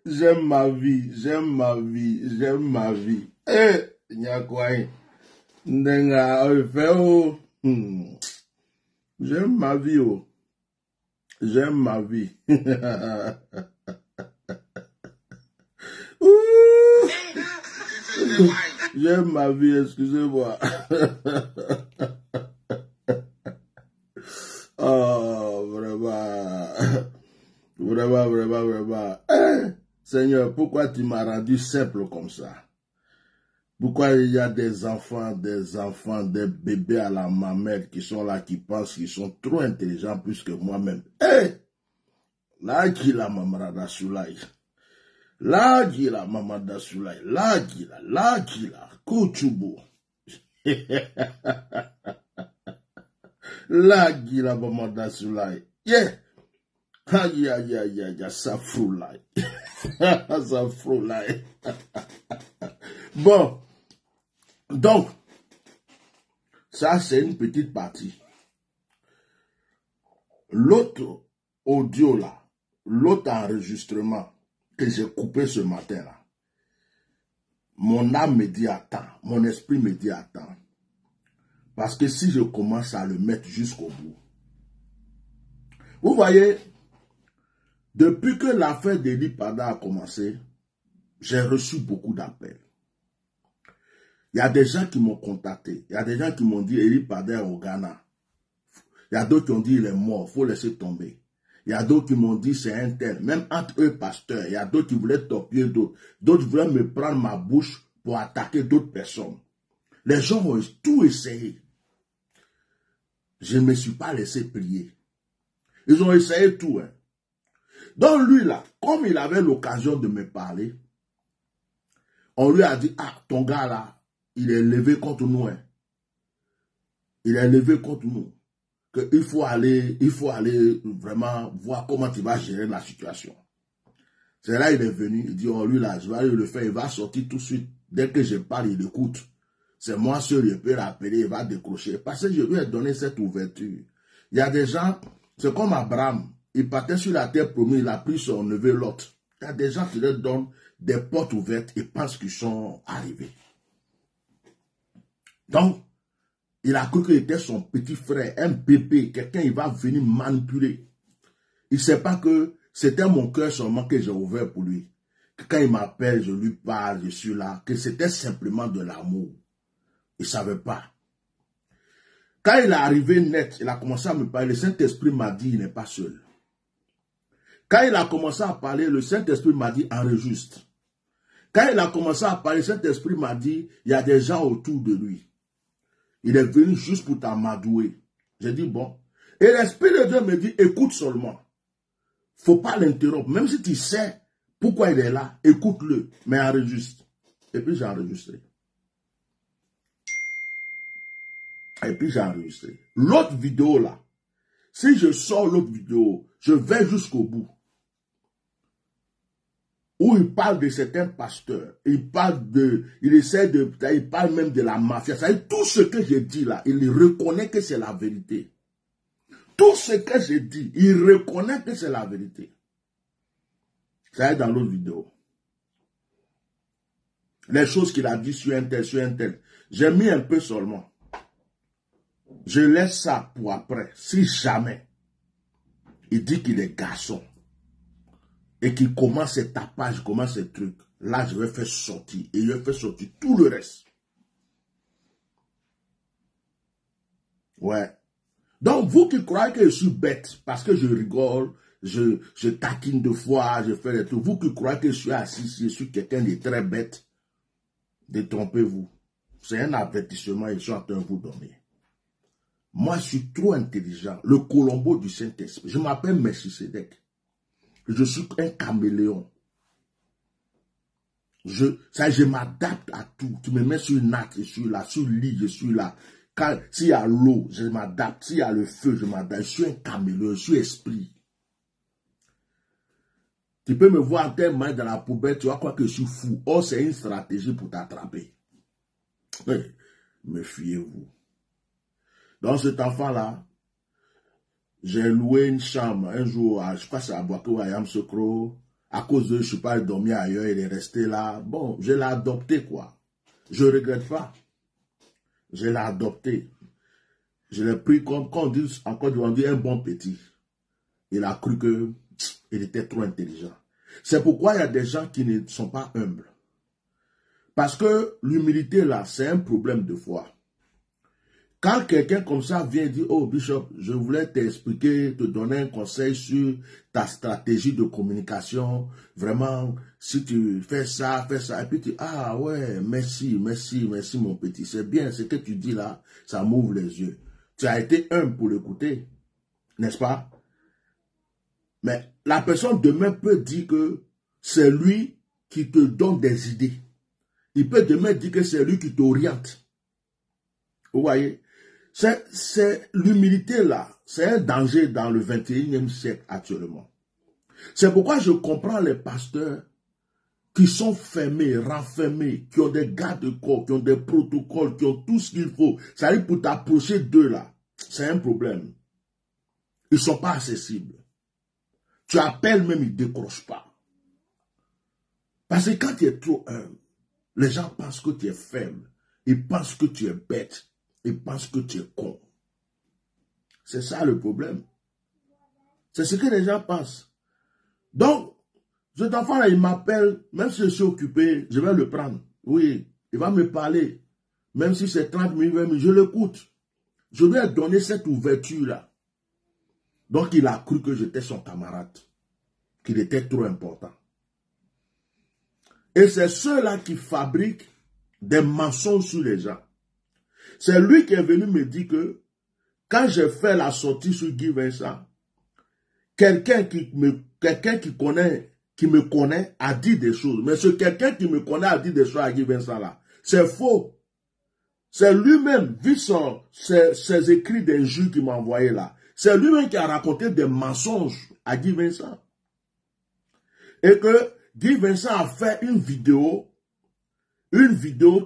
J'aime ma vie, j'aime ma vie, j'aime ma vie. Eh, Nyakwaï. Ndenga, oh. J'aime ma vie, oh. J'aime ma vie. J'aime ma vie, excusez-moi. Oh, vraiment. Vraiment, vraiment, vraiment. Seigneur, pourquoi tu m'as rendu simple comme ça? Pourquoi il y a des enfants, des bébés à la mamelle qui sont là, qui pensent qu'ils sont trop intelligents plus que moi-même? Là, qui la mamarada soulaï. Là, qui la mamarada soulaï. Là, qui la, kouchoubo. Là, qui la mamarada soulaï. Yeah. Aïe, aïe, aïe, aïe, ça froulaï. Ça froulaï. Bon. Donc, ça, c'est une petite partie. L'autre audio là, l'autre enregistrement que j'ai coupé ce matin là, mon âme me dit attends, mon esprit me dit attends. Parce que si je commence à le mettre jusqu'au bout, vous voyez, depuis que l'affaire d'Eli Pada a commencé, j'ai reçu beaucoup d'appels. Il y a des gens qui m'ont contacté. Il y a des gens qui m'ont dit Eli Pada est au Ghana. Il y a d'autres qui ont dit il est mort, il faut laisser tomber. Il y a d'autres qui m'ont dit c'est un tel. Même entre eux, pasteurs, il y a d'autres qui voulaient torpiller d'autres. D'autres voulaient me prendre ma bouche pour attaquer d'autres personnes. Les gens ont tout essayé. Je ne me suis pas laissé prier. Ils ont essayé tout. Hein. Donc lui là, comme il avait l'occasion de me parler, on lui a dit, ah, ton gars là, il est levé contre nous. Hein. Il est levé contre nous. Il faut aller vraiment voir comment tu vas gérer la situation. C'est là il est venu, il dit, oh lui là, je vais aller le faire, il va sortir tout de suite. Dès que je parle, il écoute. C'est moi seul, je peux l'appeler, il va décrocher. Parce que je lui ai donné cette ouverture. Il y a des gens, c'est comme Abraham, il partait sur la terre promise, il a pris son neveu Lot. Il y a des gens qui leur donnent des portes ouvertes et pensent qu'ils sont arrivés. Donc, il a cru qu'il était son petit frère, un bébé, quelqu'un, il va venir manipuler. Il ne sait pas que c'était mon cœur seulement que j'ai ouvert pour lui. Que quand il m'appelle, je lui parle, je suis là, que c'était simplement de l'amour. Il ne savait pas. Quand il est arrivé net, il a commencé à me parler, le Saint-Esprit m'a dit, il n'est pas seul. Quand il a commencé à parler, le Saint-Esprit m'a dit, enregistre. Quand il a commencé à parler, le Saint-Esprit m'a dit, il y a des gens autour de lui. Il est venu juste pour t'amadouer. J'ai dit, bon. Et l'Esprit de Dieu me dit, écoute seulement. Faut pas l'interrompre. Même si tu sais pourquoi il est là, écoute-le, mais enregistre. Et puis j'ai enregistré. L'autre vidéo là, si je sors l'autre vidéo, je vais jusqu'au bout. Où il parle de certains pasteurs, il parle même de la mafia. Ça veut dire, tout ce que j'ai dit là, il reconnaît que c'est la vérité. Tout ce que j'ai dit, il reconnaît que c'est la vérité. Ça est dans l'autre vidéo. Les choses qu'il a dit sur un tel. J'ai mis un peu seulement. Je laisse ça pour après. Si jamais il dit qu'il est garçon et qu'il commence ses tapages, commence ses trucs, là je vais faire sortir. Et je vais faire sortir tout le reste. Ouais. Donc vous qui croyez que je suis bête, parce que je rigole, je taquine de fois, je fais des trucs. Vous qui croyez que je suis assis, je suis quelqu'un de très bête, détrompez-vous. C'est un avertissement, ils sont en train de vous donner. Moi, je suis trop intelligent. Le Colombo du Saint-Esprit. Je m'appelle Melchisedec. Je suis un caméléon. Je m'adapte à tout. Tu me mets sur une natte, je suis là. Sur le lit, je suis là. S'il y a l'eau, je m'adapte. S'il y a le feu, je m'adapte. Je suis un caméléon, je suis esprit. Tu peux me voir en termes main dans la poubelle, tu vas croire que je suis fou. Oh, c'est une stratégie pour t'attraper. Méfiez-vous. Donc cet enfant-là, j'ai loué une chambre un jour, je crois que c'est à Boakou, à Yamsokro. À cause de, je ne suis pas dormi ailleurs, il est resté là. Bon, je l'ai adopté, quoi. Je ne regrette pas. Je l'ai adopté. Je l'ai pris comme, quand on dit, encore on dit un bon petit. Il a cru qu'il était trop intelligent. C'est pourquoi il y a des gens qui ne sont pas humbles. Parce que l'humilité, là, c'est un problème de foi. Quand quelqu'un comme ça vient dire, oh Bishop, je voulais t'expliquer, te donner un conseil sur ta stratégie de communication, vraiment, si tu fais ça, et puis tu dis, ah ouais, merci mon petit, c'est bien, ce que tu dis là, ça m'ouvre les yeux. Tu as été humble pour l'écouter, n'est-ce pas? Mais la personne demain peut dire que c'est lui qui te donne des idées. Il peut demain dire que c'est lui qui t'oriente. Vous voyez? C'est l'humilité là, c'est un danger dans le 21e siècle actuellement. C'est pourquoi je comprends les pasteurs qui sont fermés, renfermés, qui ont des garde-corps, qui ont des protocoles, qui ont tout ce qu'il faut. Ça arrive pour t'approcher d'eux là, c'est un problème. Ils ne sont pas accessibles. Tu appelles même, ils ne décrochent pas. Parce que quand tu es trop humble, les gens pensent que tu es faible. Ils pensent que tu es bête. Ils pensent que tu es con. C'est ça le problème. C'est ce que les gens pensent. Donc, cet enfant-là, il m'appelle, même si je suis occupé, je vais le prendre. Oui, il va me parler. Même si c'est 30 minutes, 20 minutes, je l'écoute. Je lui ai donné cette ouverture-là. Donc, il a cru que j'étais son camarade. Qu'il était trop important. Et c'est ceux-là qui fabriquent des mensonges sur les gens. C'est lui qui est venu me dire que quand j'ai fait la sortie sur Guy Vincent, quelqu'un qui me connaît a dit des choses. Mais ce quelqu'un qui me connaît a dit des choses à Guy Vincent là. C'est faux. C'est lui-même, vu ses écrits d'injures qu'il m'a envoyé là. C'est lui-même qui a raconté des mensonges à Guy Vincent. Et que Guy Vincent a fait une vidéo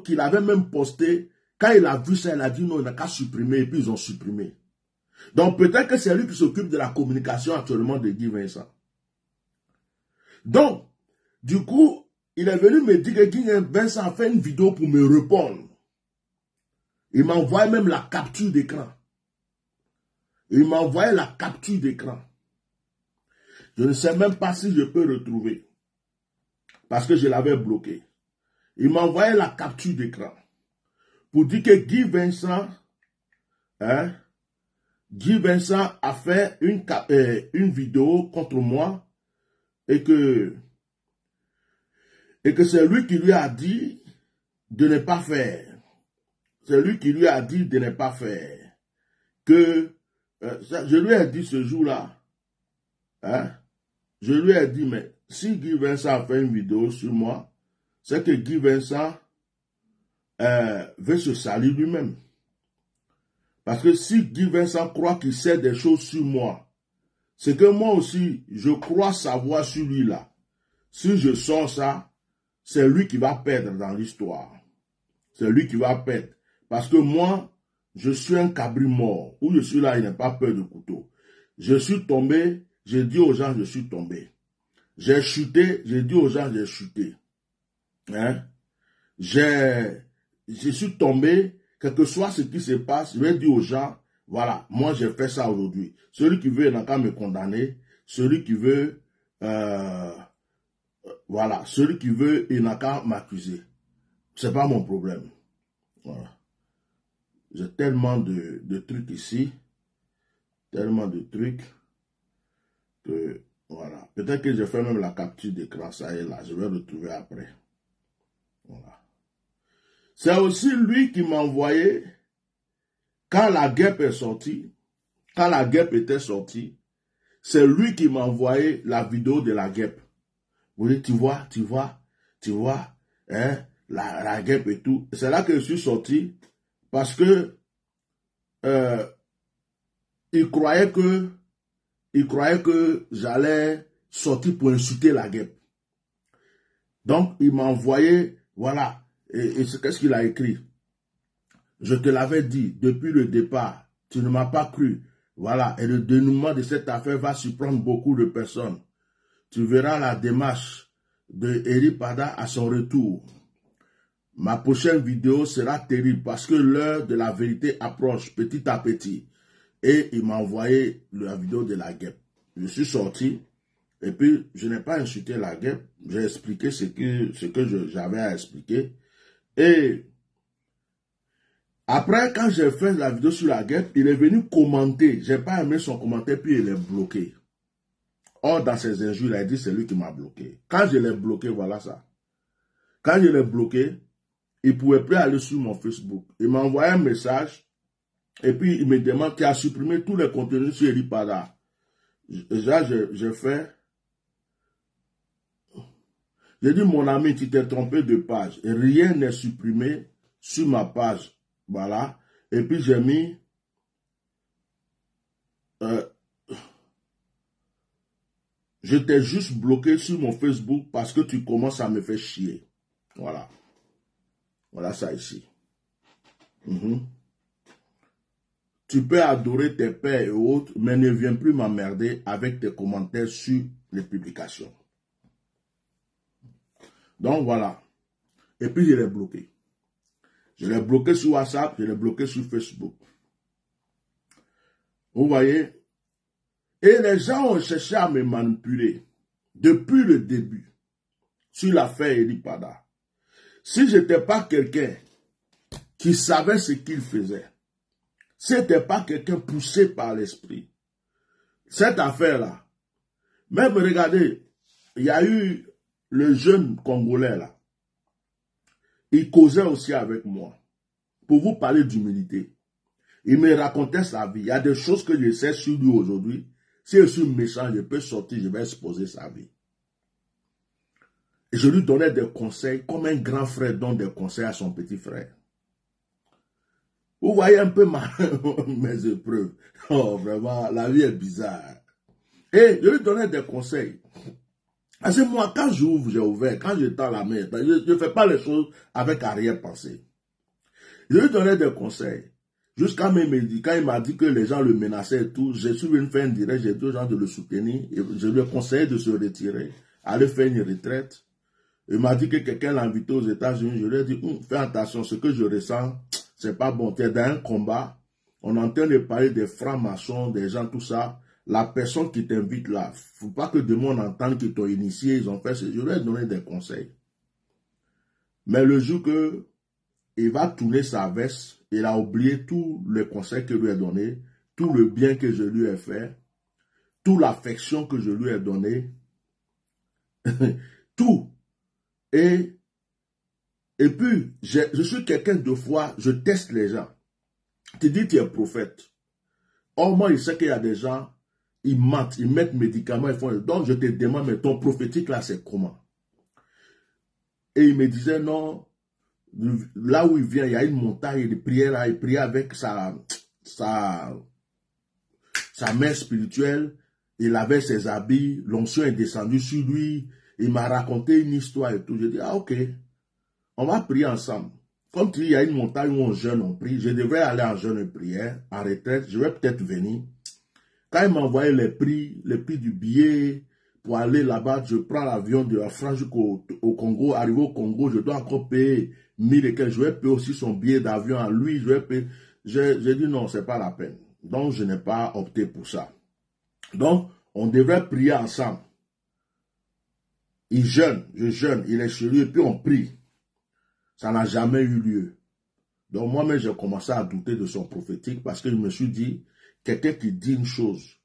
qu'il avait même postée. Quand il a vu ça, il a dit non, il n'a qu'à supprimer, et puis ils ont supprimé. Donc peut-être que c'est lui qui s'occupe de la communication actuellement de Guy Vincent. Donc, du coup, il est venu me dire que Guy Vincent a fait une vidéo pour me répondre. Il m'a envoyé même la capture d'écran. Il m'a envoyé la capture d'écran. Je ne sais même pas si je peux retrouver. Parce que je l'avais bloqué. Il m'a envoyé la capture d'écran. Pour dire que Guy Vincent a fait une vidéo contre moi et que c'est lui qui lui a dit de ne pas faire. C'est lui qui lui a dit de ne pas faire. Que je lui ai dit ce jour-là, je lui ai dit, mais si Guy Vincent a fait une vidéo sur moi, c'est que Guy Vincent veut se salir lui-même. Parce que si Guy Vincent croit qu'il sait des choses sur moi, c'est que moi aussi, je crois savoir sur lui là. Si je sors ça, c'est lui qui va perdre dans l'histoire. C'est lui qui va perdre. Parce que moi, je suis un cabri mort. Où je suis là, il n'a pas peur de couteau. Je suis tombé, j'ai dit aux gens, je suis tombé. J'ai chuté, j'ai dit aux gens, j'ai chuté. Je suis tombé, quel que soit ce qui se passe, je vais dire aux gens, voilà, moi j'ai fait ça aujourd'hui. Celui qui veut, il n'a qu'à me condamner. Celui qui veut, voilà, celui qui veut, il n'a qu'à m'accuser. C'est pas mon problème. Voilà. J'ai tellement de trucs ici, tellement de trucs, que, voilà. Peut-être que j'ai fait même la capture d'écran, ça y est là, je vais retrouver après. Voilà. C'est aussi lui qui m'a envoyé Quand la guêpe est sortie, quand la guêpe était sortie, c'est lui qui m'a envoyé la vidéo de la guêpe. Vous dites, tu vois, hein, la guêpe et tout. C'est là que je suis sorti parce que il croyait que j'allais sortir pour insulter la guêpe. Donc, il m'a envoyé, voilà, et qu'est-ce qu'il a écrit? Je te l'avais dit depuis le départ, tu ne m'as pas cru. Voilà, et le dénouement de cette affaire va surprendre beaucoup de personnes. Tu verras la démarche de Eri Pada à son retour. Ma prochaine vidéo sera terrible parce que l'heure de la vérité approche petit à petit. Et il m'a envoyé la vidéo de la guêpe. Je suis sorti et puis je n'ai pas insulté la guêpe. J'ai expliqué ce que j'avais à expliquer. Et après, quand j'ai fait la vidéo sur la guêpe, il est venu commenter. Je n'ai pas aimé son commentaire, puis il est bloqué. Or, dans ses injures, il a dit c'est lui qui m'a bloqué. Quand je l'ai bloqué, voilà ça. Quand je l'ai bloqué, il ne pouvait plus aller sur mon Facebook. Il m'a envoyé un message et puis il me demande tu as supprimé tous les contenus sur Eri Pada. Déjà, j'ai fait. J'ai dit mon ami, tu t'es trompé de page. Et rien n'est supprimé sur ma page. Voilà. Et puis j'ai mis. Je t'ai juste bloqué sur mon Facebook parce que tu commences à me faire chier. Voilà. Voilà ça ici. Tu peux adorer tes pères et autres, mais ne viens plus m'emmerder avec tes commentaires sur les publications. Donc voilà. Et puis je l'ai bloqué. Je l'ai bloqué sur WhatsApp, je l'ai bloqué sur Facebook. Vous voyez? Et les gens ont cherché à me manipuler depuis le début sur l'affaire Eri Pada. Si je n'étais pas quelqu'un qui savait ce qu'il faisait, si je n'étais pas quelqu'un poussé par l'esprit, cette affaire-là, même regardez, il y a eu le jeune Congolais là, il causait aussi avec moi pour vous parler d'humilité. Il me racontait sa vie. Il y a des choses que je sais sur lui aujourd'hui. Si je suis méchant, je peux sortir, je vais exposer sa vie. Et je lui donnais des conseils, comme un grand frère donne des conseils à son petit frère. Vous voyez un peu mes épreuves. Oh, vraiment, la vie est bizarre. Et je lui donnais des conseils. Parce que moi, quand j'ouvre, j'ai ouvert. Quand je tends la main, je ne fais pas les choses avec arrière-pensée. Je lui donnais des conseils. Jusqu'à même, quand il m'a dit que les gens le menaçaient et tout, j'ai su une fin directe, j'ai dit aux gens de le soutenir. Et je lui ai conseillé de se retirer, aller faire une retraite. Il m'a dit que quelqu'un l'a invité aux États-Unis. Je lui ai dit, fais attention, ce que je ressens, c'est pas bon. Tu es dans un combat, on est en train de parler des francs-maçons, des gens, tout ça. La personne qui t'invite là, faut pas que demain on entende qu'ils t'ont initié, ils ont fait ce. Je lui ai donné des conseils. Mais le jour que il va tourner sa veste, il a oublié tous les conseils que je lui ai donnés, tout le bien que je lui ai fait, toute l'affection que je lui ai donnée, tout. Et puis, je suis quelqu'un de foi, je teste les gens. Tu dis tu es prophète. Or, moi, il sait qu'il y a des gens, ils mentent, ils mettent médicaments, ils font. Donc, je te demande, mais ton prophétique là, c'est comment? Et il me disait, non, là où il vient, il y a une montagne de prière là, il prie avec sa mère spirituelle, il avait ses habits, l'onction est descendue sur lui, il m'a raconté une histoire et tout. Je dis, ah ok, on va prier ensemble. Comme tu dis, il y a une montagne où on jeûne, on prie, je devrais aller en jeûne et prière, en retraite, je vais peut-être venir. Quand il m'a envoyé les prix du billet pour aller là-bas, je prends l'avion de la France jusqu'au Congo, arrivé au Congo, je dois encore payer 1000 et quelques, je vais payer aussi son billet d'avion à lui, je vais payer. J'ai dit non, c'est pas la peine. Donc, je n'ai pas opté pour ça. Donc, on devrait prier ensemble. Il jeûne, je jeûne, il est chez lui, et puis on prie. Ça n'a jamais eu lieu. Donc, moi-même, j'ai commencé à douter de son prophétique parce que je me suis dit, quelqu'un qui dit une chose,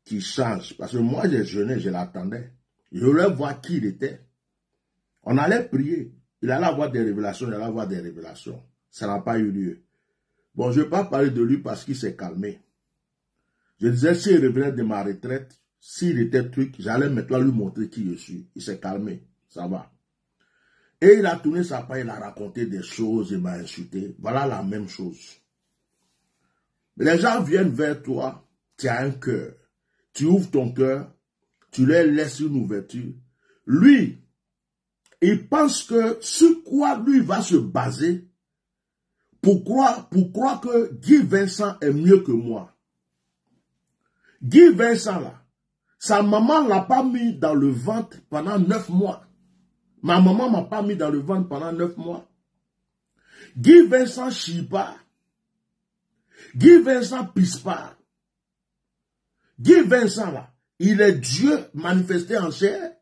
qui change. Parce que moi, j'ai jeûné, je l'attendais. Je voulais voir qui il était. On allait prier. Il allait avoir des révélations, il allait avoir des révélations. Ça n'a pas eu lieu. Bon, je ne vais pas parler de lui parce qu'il s'est calmé. Je disais, s'il revenait de ma retraite, s'il était truc, j'allais maintenant lui montrer qui je suis. Il s'est calmé, ça va. Et il a tourné sa page, il a raconté des choses, il m'a insulté. Voilà la même chose. Les gens viennent vers toi, tu as un cœur. Tu ouvres ton cœur, tu leur laisses une ouverture. Lui, il pense que sur quoi lui va se baser pour croire que Guy Vincent est mieux que moi. Guy Vincent, là, sa maman ne l'a pas mis dans le ventre pendant 9 mois. Ma maman ne m'a pas mis dans le ventre pendant 9 mois. Guy Vincent chie pas. Guy Vincent pisse pas. Guy Vincent, là, il est Dieu manifesté en chair.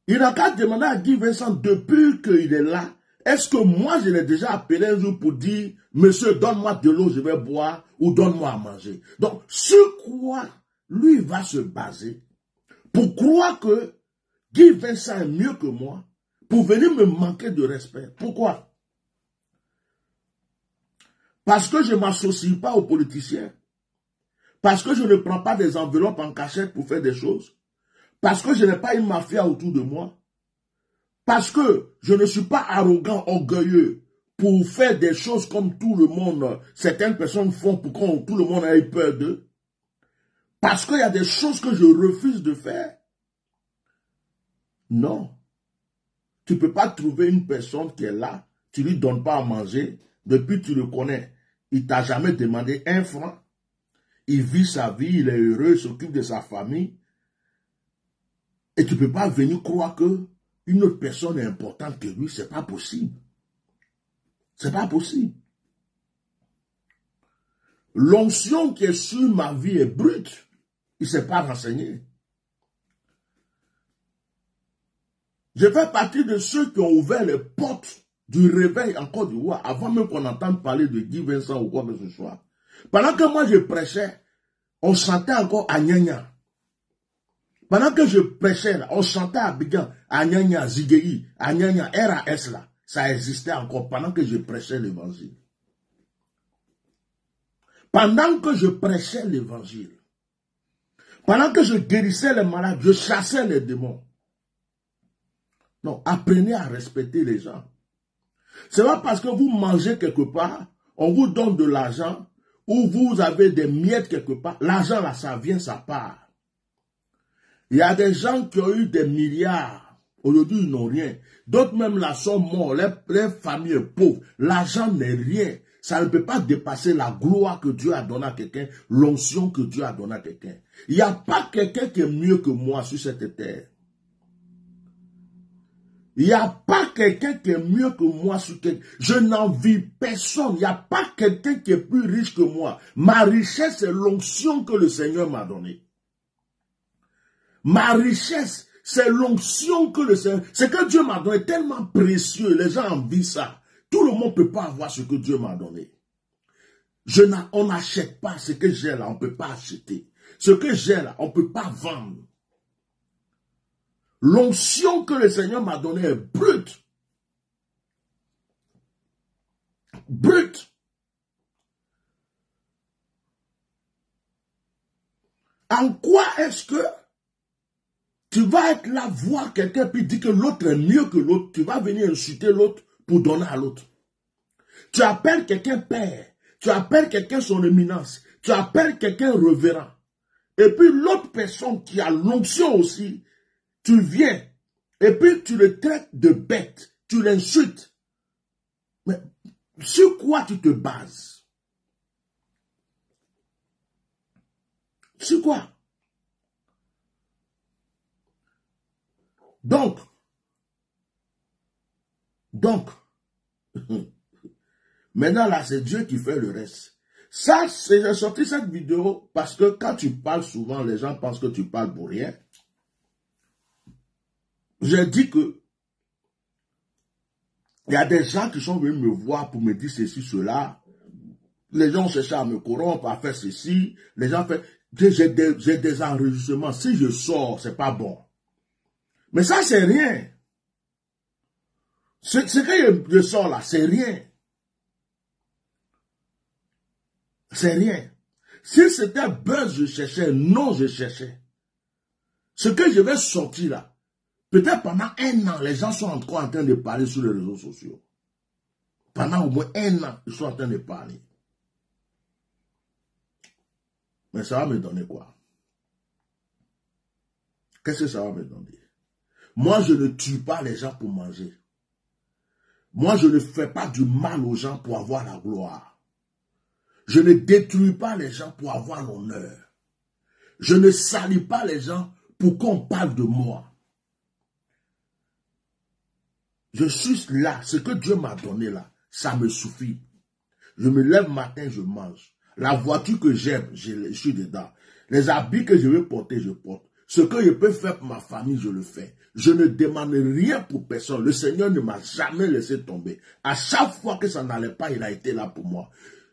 Il n'a qu'à demander à Guy Vincent depuis qu'il est là. Est-ce que moi, je l'ai déjà appelé un jour pour dire, monsieur, donne-moi de l'eau, je vais boire, ou donne-moi à manger. Donc, sur quoi lui va se baser pour croire que Guy Vincent est mieux que moi, pour venir me manquer de respect? Pourquoi? Parce que je ne m'associe pas aux politiciens. Parce que je ne prends pas des enveloppes en cachette pour faire des choses. Parce que je n'ai pas une mafia autour de moi. Parce que je ne suis pas arrogant, orgueilleux pour faire des choses comme tout le monde, certaines personnes font pour que tout le monde ait peur d'eux. Parce qu'il y a des choses que je refuse de faire. Non. Tu ne peux pas trouver une personne qui est là, tu ne lui donnes pas à manger, depuis tu le connais. Il ne t'a jamais demandé 1 franc. Il vit sa vie, il est heureux, il s'occupe de sa famille. Et tu ne peux pas venir croire que une autre personne est importante que lui, ce n'est pas possible. Ce n'est pas possible. L'onction qui est sur ma vie est brute. Il ne s'est pas renseigné. Je fais partie de ceux qui ont ouvert les portes du réveil en Côte d'Ivoire avant même qu'on entende parler de Guy Vincent ou quoi que ce soit. Pendant que moi je prêchais, on chantait encore à Nyanya. Pendant que je prêchais, là, on chantait à Bigan, à Nyanya, Zigei, à Nyanya, RAS là. Ça existait encore pendant que je prêchais l'évangile. Pendant que je prêchais l'évangile. Pendant que je guérissais les malades, je chassais les démons. Non, apprenez à respecter les gens. C'est pas parce que vous mangez quelque part, on vous donne de l'argent, ou vous avez des miettes quelque part. L'argent là, ça vient, ça part. Il y a des gens qui ont eu des milliards. Aujourd'hui, ils n'ont rien. D'autres même là sont morts. Les familles pauvres. L'argent n'est rien. Ça ne peut pas dépasser la gloire que Dieu a donnée à quelqu'un, l'onction que Dieu a donnée à quelqu'un. Il n'y a pas quelqu'un qui est mieux que moi sur cette terre. Il n'y a pas quelqu'un qui est mieux que moi sur quelqu'un. Je n'envie personne. Il n'y a pas quelqu'un qui est plus riche que moi. Ma richesse, c'est l'onction que le Seigneur m'a donnée. Ma richesse, c'est l'onction que le Seigneur... Ce que Dieu m'a donné est tellement précieux. Les gens envient ça. Tout le monde ne peut pas avoir ce que Dieu m'a donné. On n'achète pas ce que j'ai là. On ne peut pas acheter. Ce que j'ai là, on ne peut pas vendre. L'onction que le Seigneur m'a donnée est brute. Brute. En quoi est-ce que tu vas être là, voir quelqu'un, puis dire que l'autre est mieux que l'autre. Tu vas venir insulter l'autre pour donner à l'autre. Tu appelles quelqu'un père. Tu appelles quelqu'un son éminence. Tu appelles quelqu'un révérend. Et puis l'autre personne qui a l'onction aussi, tu viens. Et puis tu le traites de bête. Tu l'insultes. Mais sur quoi tu te bases? Sur quoi? Donc, maintenant là, c'est Dieu qui fait le reste. Ça, j'ai sorti cette vidéo parce que quand tu parles souvent, les gens pensent que tu parles pour rien. J'ai dit que il y a des gens qui sont venus me voir pour me dire ceci, cela. Les gens cherchent à me corrompre, à faire ceci. Les gens font... J'ai des enregistrements. Si je sors, c'est pas bon. Mais ça, c'est rien. Ce que je sors là, c'est rien. C'est rien. Si c'était buzz, je cherchais. Non, je cherchais. Ce que je vais sortir là, peut-être pendant 1 an, les gens sont encore en train de parler sur les réseaux sociaux. Pendant au moins 1 an, ils sont en train de parler. Mais ça va me donner quoi? Qu'est-ce que ça va me donner? Moi, je ne tue pas les gens pour manger. Moi, je ne fais pas du mal aux gens pour avoir la gloire. Je ne détruis pas les gens pour avoir l'honneur. Je ne salis pas les gens pour qu'on parle de moi. Je suis là. Ce que Dieu m'a donné là, ça me suffit. Je me lève matin, je mange. La voiture que j'aime, je suis dedans. Les habits que je veux porter, je porte. Ce que je peux faire pour ma famille, je le fais. Je ne demande rien pour personne. Le Seigneur ne m'a jamais laissé tomber. À chaque fois que ça n'allait pas, il a été là pour moi.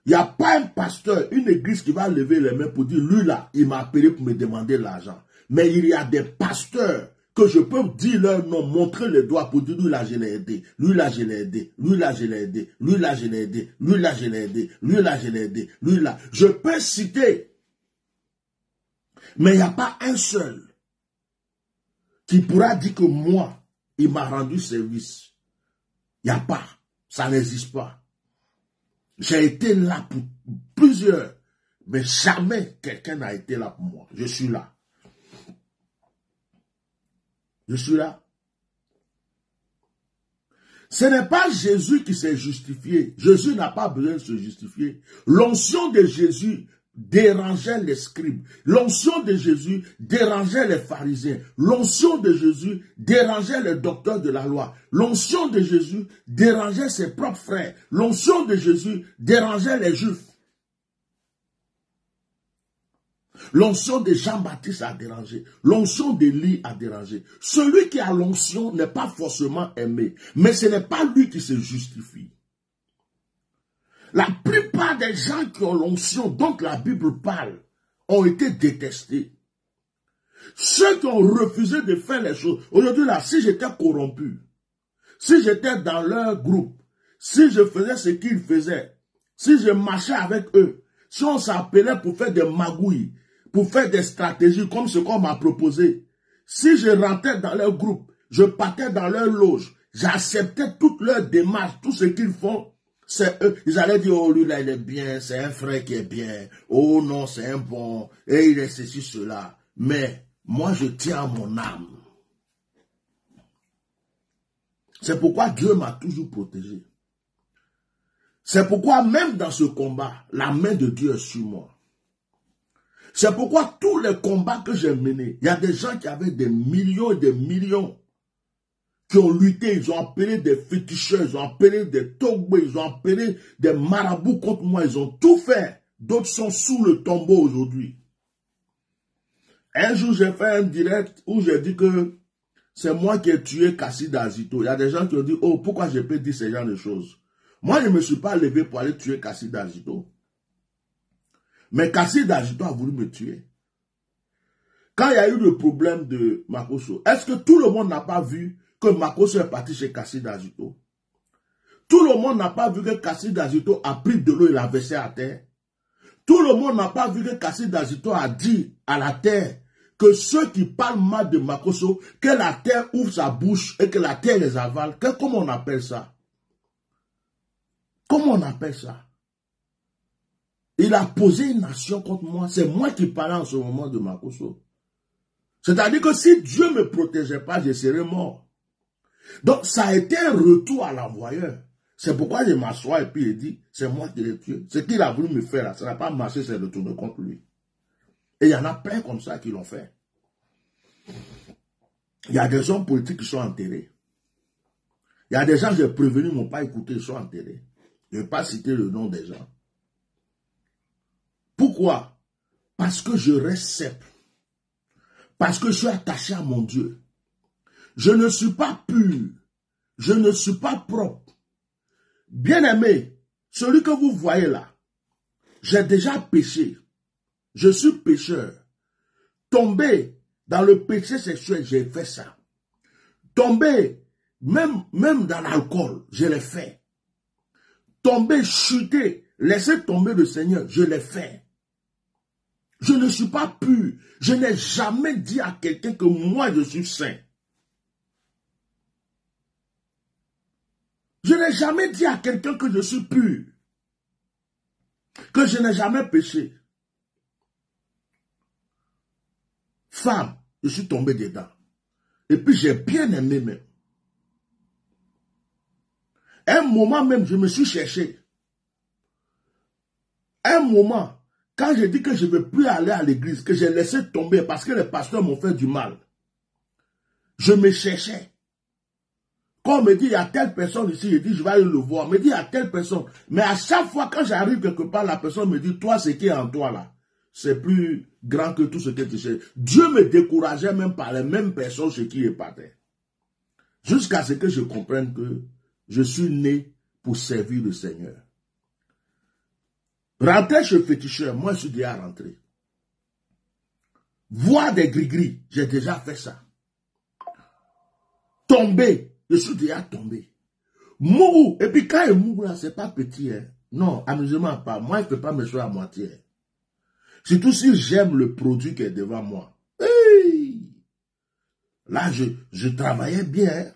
Il n'y a pas un pasteur, une église qui va lever les mains pour dire, lui là, il m'a appelé pour me demander l'argent. Mais il y a des pasteurs que je peux dire leur nom, montrer les doigts pour dire, lui là, je l'ai aidé, lui là, je l'ai aidé, lui là, je l'ai aidé, lui là, je l'ai aidé, lui là, je l'ai aidé, lui là, je l'ai aidé, lui là. Je peux citer, mais il n'y a pas un seul qui pourra dire que moi, il m'a rendu service. Il n'y a pas, ça n'existe pas. J'ai été là pour plusieurs, mais jamais quelqu'un n'a été là pour moi. Je suis là. Je suis là. Ce n'est pas Jésus qui s'est justifié. Jésus n'a pas besoin de se justifier. L'onction de Jésus dérangeait les scribes. L'onction de Jésus dérangeait les pharisiens. L'onction de Jésus dérangeait les docteurs de la loi. L'onction de Jésus dérangeait ses propres frères. L'onction de Jésus dérangeait les Juifs. L'onction de Jean-Baptiste a dérangé. L'onction d'Élie a dérangé. Celui qui a l'onction n'est pas forcément aimé. Mais ce n'est pas lui qui se justifie. La plupart des gens qui ont l'onction dont la Bible parle ont été détestés. Ceux qui ont refusé de faire les choses. Aujourd'hui là, si j'étais corrompu, si j'étais dans leur groupe, si je faisais ce qu'ils faisaient, si je marchais avec eux, si on s'appelait pour faire des magouilles, pour faire des stratégies comme ce qu'on m'a proposé, si je rentrais dans leur groupe, je partais dans leur loge, j'acceptais toutes leurs démarches, tout ce qu'ils font, c'est eux. Ils allaient dire, oh lui là il est bien, c'est un frère qui est bien, oh non c'est un bon, et il est ceci, cela. Mais moi je tiens à mon âme. C'est pourquoi Dieu m'a toujours protégé. C'est pourquoi même dans ce combat, la main de Dieu est sur moi. C'est pourquoi tous les combats que j'ai menés, il y a des gens qui avaient des millions et des millions qui ont lutté, ils ont appelé des féticheurs, ils ont appelé des togbés, ils ont appelé des marabouts contre moi, ils ont tout fait. D'autres sont sous le tombeau aujourd'hui. Un jour, j'ai fait un direct où j'ai dit que c'est moi qui ai tué Kassid Azito. Il y a des gens qui ont dit, oh, pourquoi je peux dire ce genre de choses? Moi, je ne me suis pas levé pour aller tuer Kassid Azito. Mais Kassid Azito a voulu me tuer. Quand il y a eu le problème de Makosso, est-ce que tout le monde n'a pas vu que Makosso est parti chez Kassid Azito? Tout le monde n'a pas vu que Kassid Azito a pris de l'eau et l'a versé à terre. Tout le monde n'a pas vu que Kassid Azito a dit à la terre que ceux qui parlent mal de Makosso, que la terre ouvre sa bouche et que la terre les avale. Comment on appelle ça? Comment on appelle ça? Il a posé une nation contre moi. C'est moi qui parlais en ce moment de Makosso. C'est-à-dire que si Dieu ne me protégeait pas, je serais mort. Donc ça a été un retour à l'envoyeur. C'est pourquoi je m'assois et puis il dit, c'est moi qui l'ai tué. Ce qu'il a voulu me faire là, ça n'a pas marché, c'est retourné contre lui. Et il y en a plein comme ça qui l'ont fait. Il y a des hommes politiques qui sont enterrés. Il y a des gens que j'ai prévenus, ils n'ont pas écouté, ils sont enterrés. Je ne vais pas citer le nom des gens. Pourquoi? Parce que je reste simple. Parce que je suis attaché à mon Dieu. Je ne suis pas pur. Je ne suis pas propre. Bien-aimé, celui que vous voyez là, j'ai déjà péché. Je suis pécheur. Tombé dans le péché sexuel, j'ai fait ça. Tombé, même dans l'alcool, je l'ai fait. Tombé, chuté laisser tomber le Seigneur, je l'ai fait. Je ne suis pas pur. Je n'ai jamais dit à quelqu'un que moi je suis saint. Je n'ai jamais dit à quelqu'un que je suis pur. Que je n'ai jamais péché. Femme, je suis tombé dedans. Et puis j'ai bien aimé même. Un moment même, je me suis cherché. Un moment, quand j'ai dit que je ne veux plus aller à l'église, que j'ai laissé tomber parce que les pasteurs m'ont fait du mal, je me cherchais. Quand on me dit, il y a telle personne ici, je dis, je vais aller le voir. On me dit, il y a telle personne. Mais à chaque fois, quand j'arrive quelque part, la personne me dit, toi, ce qui est en toi là, c'est plus grand que tout ce que tu sais. Dieu me décourageait même par les mêmes personnes chez qui il partait. Jusqu'à ce que je comprenne que je suis né pour servir le Seigneur. Rentrer chez le féticheur, moi je suis déjà rentré. Voir des gris-gris, j'ai déjà fait ça. Tomber, je suis déjà tombé. Mourou, et puis quand il mourou là, c'est pas petit, hein. Non, amusement pas. Moi, je ne peux pas me jouer à moitié. Surtout si j'aime le produit qui est devant moi. Hey! Là, je travaillais bien. Hein.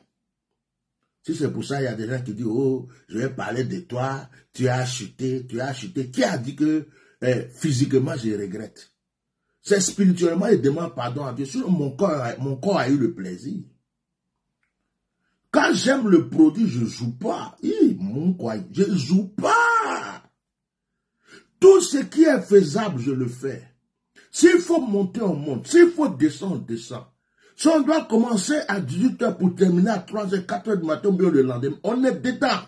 Si c'est pour ça, il y a des gens qui disent, oh, je vais parler de toi, tu as chuté, tu as chuté. Qui a dit que physiquement, je regrette? C'est spirituellement, il demande pardon à Dieu. Mon corps a eu le plaisir. Quand j'aime le produit, je ne joue pas. Je ne joue pas. Tout ce qui est faisable, je le fais. S'il faut monter, on monte. S'il faut descendre, on descend. Si on doit commencer à 18h pour terminer à 3h, 4h du matin, bien le lendemain, on est dedans.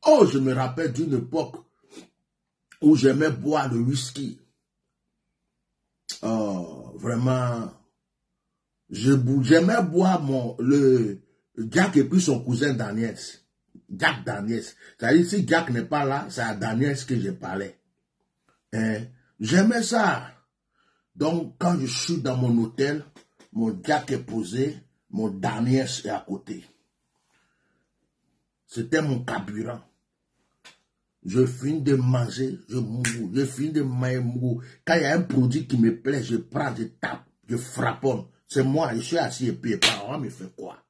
Oh, je me rappelle d'une époque où j'aimais boire le whisky. Oh, vraiment, j'aimais boire le Jack et puis son cousin Daniels. Jack Daniels. C'est-à-dire, si Jack n'est pas là, c'est à Daniels que je parlais. Hein? J'aimais ça. Donc, quand je suis dans mon hôtel, mon Jack est posé, mon Daniels est à côté. C'était mon carburant. Je finis de manger, je mourou. Je finis de manger, mourou. Quand il y a un produit qui me plaît, je prends, je tape, je frapponne. C'est moi, je suis assis et puis, on me fait quoi?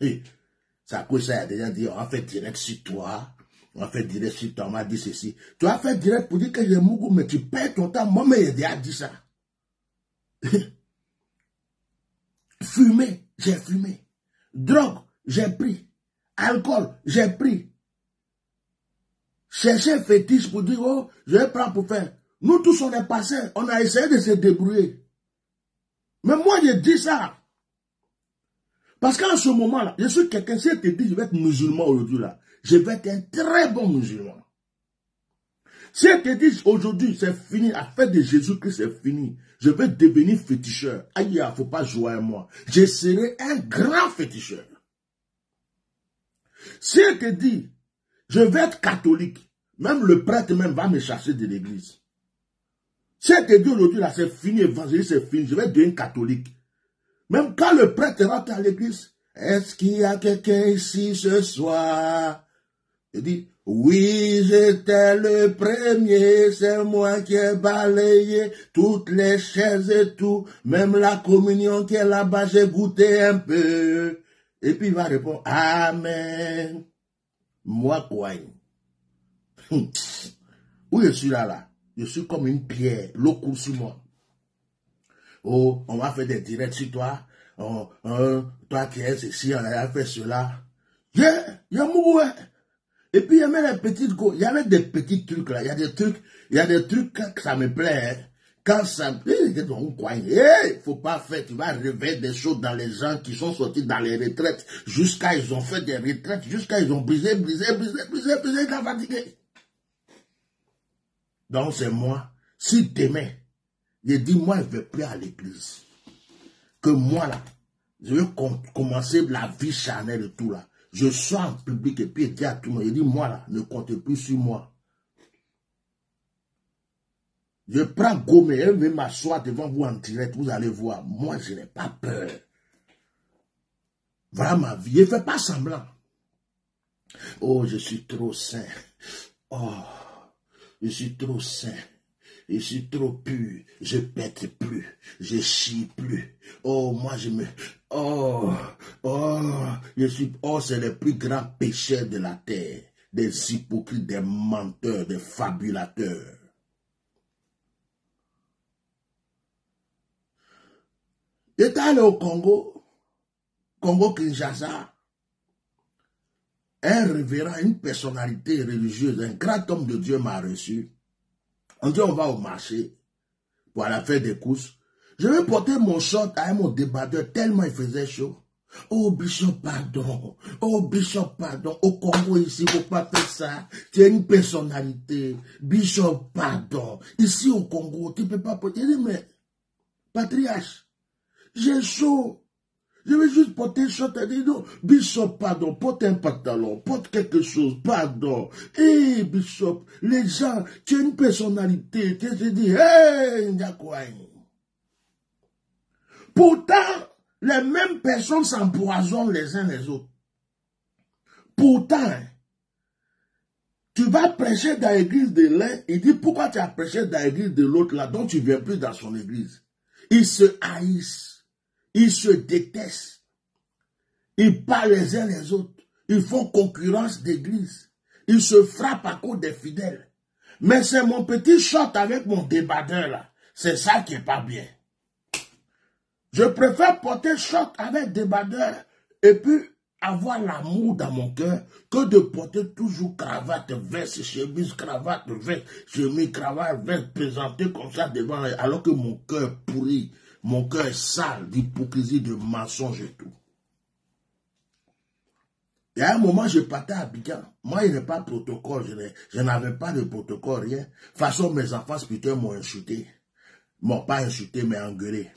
C'est à cause ça, il y a des gens qui disent, on fait direct sur toi. On fait direct sur toi, on m'a dit ceci. Tu as fait direct pour dire que j'ai mourou, mais tu perds ton temps. Moi, mais il a dit ça. Fumer, j'ai fumé. Drogue, j'ai pris. Alcool, j'ai pris. Chercher fétiche pour dire, oh, je vais prendre pour faire. Nous tous, on est passés. On a essayé de se débrouiller. Mais moi, je dis ça. Parce qu'en ce moment-là, je suis quelqu'un, si je te dis, je vais être musulman aujourd'hui, là, je vais être un très bon musulman. Si je te dis, aujourd'hui, c'est fini, la fête de Jésus-Christ, c'est fini, je vais devenir féticheur. Aïe, il ne faut pas jouer à moi. Je serai un grand féticheur. Si je te dis, je vais être catholique, même le prêtre même va me chasser de l'église. Si je te dis aujourd'hui, là, c'est fini, évangile, c'est fini, je vais devenir catholique. Même quand le prêtre rentre à l'église, est-ce qu'il y a quelqu'un ici ce soir? Il dit, oui, j'étais le premier, c'est moi qui ai balayé toutes les chaises et tout, même la communion qui est là-bas, j'ai goûté un peu. Et puis il va répondre, Amen. Moi, quoi? Où je suis là? Je suis comme une pierre, l'eau coule sur moi. Oh, on va faire des directs sur toi. Oh, toi qui es ici, on a fait cela. Il y a mouru. Et puis il y avait des petites go, il y avait des petits trucs là. Il y a des trucs que ça me plaît. Hein. Quand ça, faut pas faire, tu vas réveiller des choses dans les gens qui sont sortis dans les retraites, jusqu'à ils ont fait des retraites, jusqu'à ils ont brisé, ils ont fatigué. Donc c'est moi, si demain, je dis moi je ne vais plus à l'église, que moi là, je vais commencer la vie charnelle et tout là, je sors en public et puis je dis à tout le monde, je dis moi là, ne comptez plus sur moi. Je prends gomme et je vais m'asseoir devant vous en direct, vous allez voir. Moi, je n'ai pas peur. Voilà ma vie. Je ne fais pas semblant. Oh, je suis trop saint. Oh, je suis trop saint. Je suis trop pur. Je pète plus. Je chie plus. Oh, moi, je me... Oh, je suis... Oh, c'est le plus grand péché de la terre. Des hypocrites, des menteurs, des fabulateurs. J'étais allé au Congo, Congo-Kinshasa. Un révérend, une personnalité religieuse, un grand homme de Dieu m'a reçu. On dit on va au marché pour aller faire des courses. Je vais porter mon short à mon débardeur tellement il faisait chaud. Oh Bishop, pardon. Oh Bishop, pardon. Au Congo ici, il ne faut pas faire ça. Tu es une personnalité. Bishop, pardon. Ici au Congo, tu ne peux pas porter. Je dis mais, patriarche, j'ai chaud. Je vais juste porter un short. Elle dit non, Bishop, pardon, porte un pantalon, porte quelque chose, pardon. Hé, Bishop, les gens, tu as une personnalité. Tu te dis, hé, Ndiakwai. Pourtant, les mêmes personnes s'empoisonnent les uns les autres. Pourtant, tu vas prêcher dans l'église de l'un, il dit pourquoi tu as prêché dans l'église de l'autre là, donc tu ne viens plus dans son église. Ils se haïssent, ils se détestent, ils parlent les uns les autres, ils font concurrence d'église, ils se frappent à cause des fidèles. Mais c'est mon petit short avec mon débardeur là, c'est ça qui n'est pas bien. Je préfère porter short avec débardeur et puis avoir l'amour dans mon cœur que de porter toujours cravate, veste, chemise, cravate, veste, chemise, cravate, veste, présenter comme ça devant, alors que mon cœur pourri, mon cœur sale d'hypocrisie, de mensonge et tout. Et à un moment, je partais à Abidjan. Moi, il n'y a pas de protocole, je n'avais pas de protocole, rien. De toute façon, mes enfants spirituels m'ont insulté. Bon, pas insulté, mais engueulé.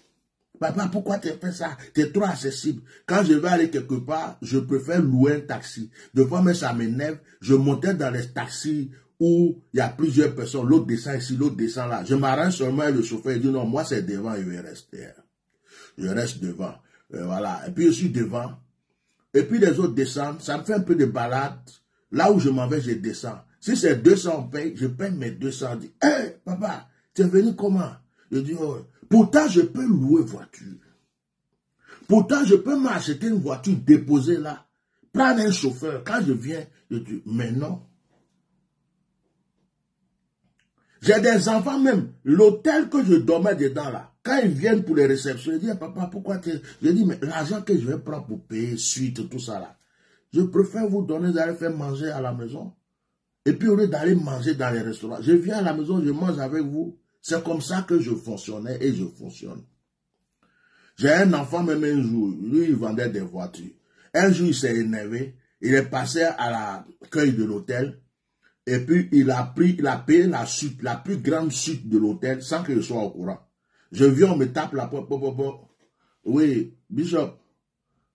Papa, pourquoi tu fais ça? Tu es trop accessible. Quand je vais aller quelque part, je préfère louer un taxi. Des fois, mais ça m'énerve. Je montais dans les taxis où il y a plusieurs personnes. L'autre descend ici, l'autre descend là. Je m'arrange seulement et le chauffeur dit non, moi c'est devant, je vais rester. Je reste devant. Voilà. Et puis je suis devant. Et puis les autres descendent. Ça me fait un peu de balade. Là où je m'en vais, je descends. Si c'est 200, on paye. Je paye mes 200. Je dis, hé, papa, tu es venu comment? Je dis, oh. Pourtant, je peux louer voiture. Pourtant, je peux m'acheter une voiture déposée là. Prendre un chauffeur. Quand je viens, je dis, mais non. J'ai des enfants même. L'hôtel que je dormais dedans là. Quand ils viennent pour les réceptions, ils disent, papa, pourquoi tu... Je dis, mais l'argent que je vais prendre pour payer suite, tout ça là. Je préfère vous donner d'aller faire manger à la maison. Et puis au lieu d'aller manger dans les restaurants, je viens à la maison, je mange avec vous. C'est comme ça que je fonctionnais et je fonctionne. J'ai un enfant même un jour, lui il vendait des voitures. Un jour il s'est énervé, il est passé à l'accueil de l'hôtel et puis il a payé la suite, la plus grande suite de l'hôtel sans que je sois au courant. Je viens, on me tape la porte, oui, Bishop,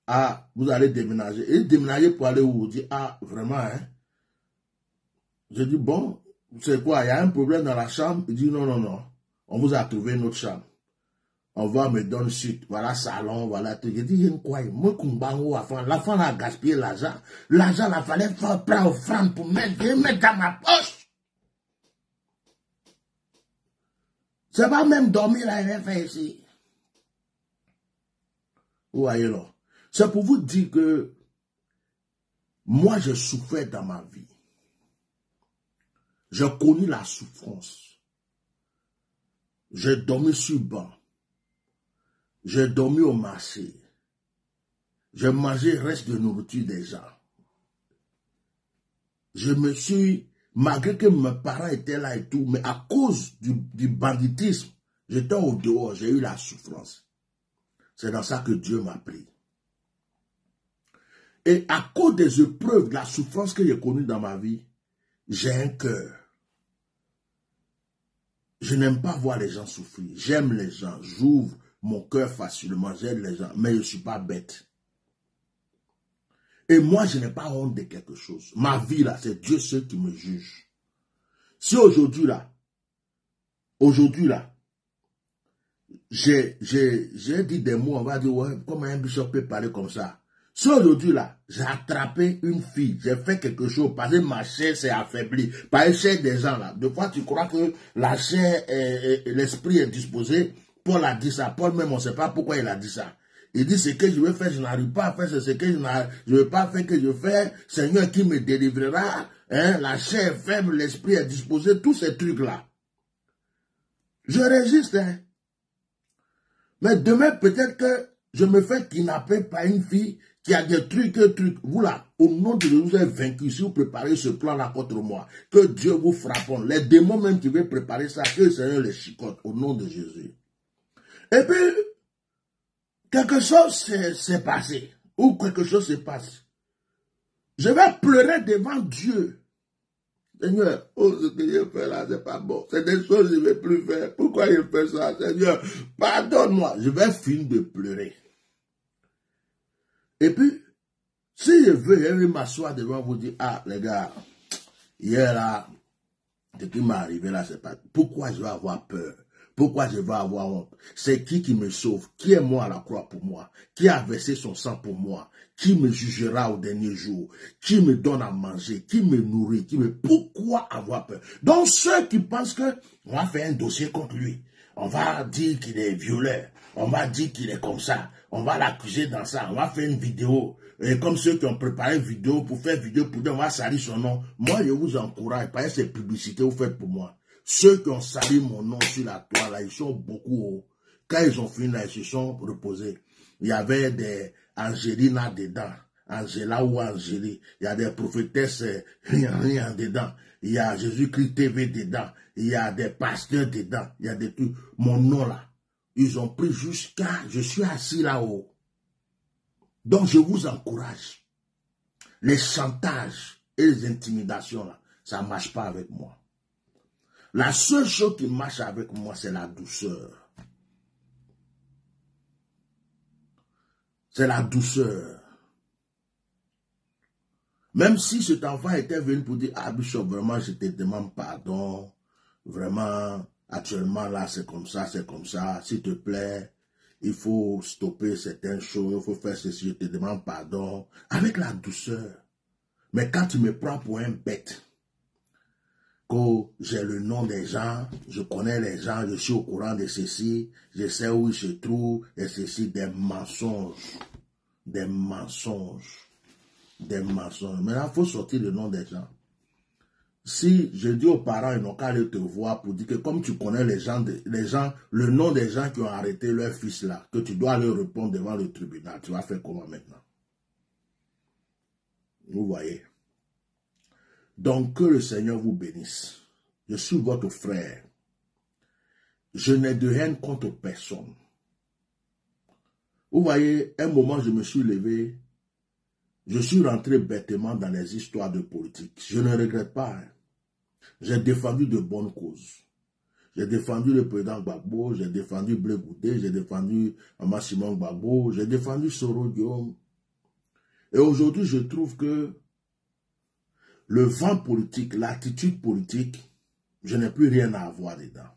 ah, vous allez déménager. Et déménager pour aller où? Il dit, ah, vraiment, hein? Je dis, bon, c'est quoi, il y a un problème dans la chambre? Il dit, non, non, non, on vous a trouvé une autre chambre. On va me donner suite, voilà salon, voilà tout. Je dis, il y a quoi? Moi, l'enfant a gaspillé l'argent. L'argent, il fallait prendre offrande pour mettre dans ma poche. C'est pas même dormir là, il va faire ici. Vous voyez là? C'est pour vous dire que moi, je souffrais dans ma vie. J'ai connu la souffrance. J'ai dormi sur banc. J'ai dormi au marché. J'ai mangé le reste de nourriture des gens. Je me suis, malgré que mes parents étaient là et tout, mais à cause du banditisme, j'étais au dehors, j'ai eu la souffrance. C'est dans ça que Dieu m'a pris. Et à cause des épreuves, de la souffrance que j'ai connue dans ma vie, j'ai un cœur. Je n'aime pas voir les gens souffrir. J'aime les gens. J'ouvre mon cœur facilement. J'aime les gens. Mais je ne suis pas bête. Et moi, je n'ai pas honte de quelque chose. Ma vie, là, c'est Dieu seul qui me juge. Si aujourd'hui, là, j'ai dit des mots, on va dire, ouais, comment un bishop peut parler comme ça? Si aujourd'hui là, j'ai attrapé une fille, j'ai fait quelque chose, parce que ma chair s'est affaiblie, par la chair des gens là. Des fois tu crois que la chair, l'esprit est disposé. Paul a dit ça. Paul même, on ne sait pas pourquoi il a dit ça. Il dit, ce que je veux faire, je n'arrive pas à faire, c'est ce que je ne veux pas faire que je fais. Seigneur qui me délivrera, hein, la chair est faible, l'esprit est disposé, tous ces trucs-là. Je résiste, hein. Mais demain, peut-être que je me fais kidnapper par une fille qui a des trucs. Vous là, au nom de Dieu, vous êtes vaincu. Si vous préparez ce plan-là contre moi, que Dieu vous frappe. Les démons même qui veulent préparer ça, que le Seigneur les chicote, au nom de Jésus. Et puis, quelque chose s'est passé, ou quelque chose se passe. Je vais pleurer devant Dieu. Seigneur, oh, ce que je fais là, c'est pas bon. C'est des choses que je ne vais plus faire. Pourquoi je fais ça, Seigneur? Pardonne-moi. Je vais finir de pleurer. Et puis, si je veux m'asseoir devant vous dire, ah, les gars, hier là, ce qui m'est arrivé là, c'est pas... Pourquoi je vais avoir peur? Pourquoi je vais avoir honte? C'est qui me sauve? Qui est moi à la croix pour moi? Qui a versé son sang pour moi? Qui me jugera au dernier jour? Qui me donne à manger? Qui me nourrit? Pourquoi avoir peur? Donc ceux qui pensent que on va faire un dossier contre lui, on va dire qu'il est violeur, on va dire qu'il est comme ça, on va l'accuser dans ça, on va faire une vidéo. Et comme ceux qui ont préparé une vidéo pour faire vidéo pour dire on va salir son nom. Moi je vous encourage, pas ces publicités vous faites pour moi. Ceux qui ont sali mon nom sur la toile, là, ils sont beaucoup hauts. Quand ils ont fini, là, ils se sont reposés. Il y avait des Angelina dedans. Angela ou Angélie. Il y a des prophétesses, rien dedans. Il y a Jésus-Christ TV dedans. Il y a des pasteurs dedans. Il y a des trucs. Mon nom, là. Ils ont pris jusqu'à... Je suis assis là-haut. Donc, je vous encourage. Les chantages et les intimidations, là, ça ne marche pas avec moi. La seule chose qui marche avec moi, c'est la douceur. C'est la douceur. Même si cet enfant était venu pour dire, ah Bishop, vraiment, je te demande pardon. Vraiment, actuellement, là, c'est comme ça, s'il te plaît. Il faut stopper certaines choses, il faut faire ceci, je te demande pardon. Avec la douceur. Mais quand tu me prends pour un bête, que j'ai le nom des gens, je connais les gens, je suis au courant de ceci, je sais où ils se trouvent, et ceci, des mensonges. Des mensonges. Des mensonges. Maintenant, il faut sortir le nom des gens. Si je dis aux parents, ils n'ont qu'à aller te voir pour dire que comme tu connais les gens, le nom des gens qui ont arrêté leur fils là, que tu dois leur répondre devant le tribunal, tu vas faire comment maintenant? Vous voyez? Donc, que le Seigneur vous bénisse. Je suis votre frère. Je n'ai de haine contre personne. Vous voyez, un moment, je me suis levé. Je suis rentré bêtement dans les histoires de politique. Je ne regrette pas. Hein. J'ai défendu de bonnes causes. J'ai défendu le président Gbagbo, j'ai défendu Blé Goudé, j'ai défendu Simon Gbagbo, j'ai défendu Soro Guillaume. Et aujourd'hui, je trouve que le vent politique, l'attitude politique, je n'ai plus rien à avoir dedans.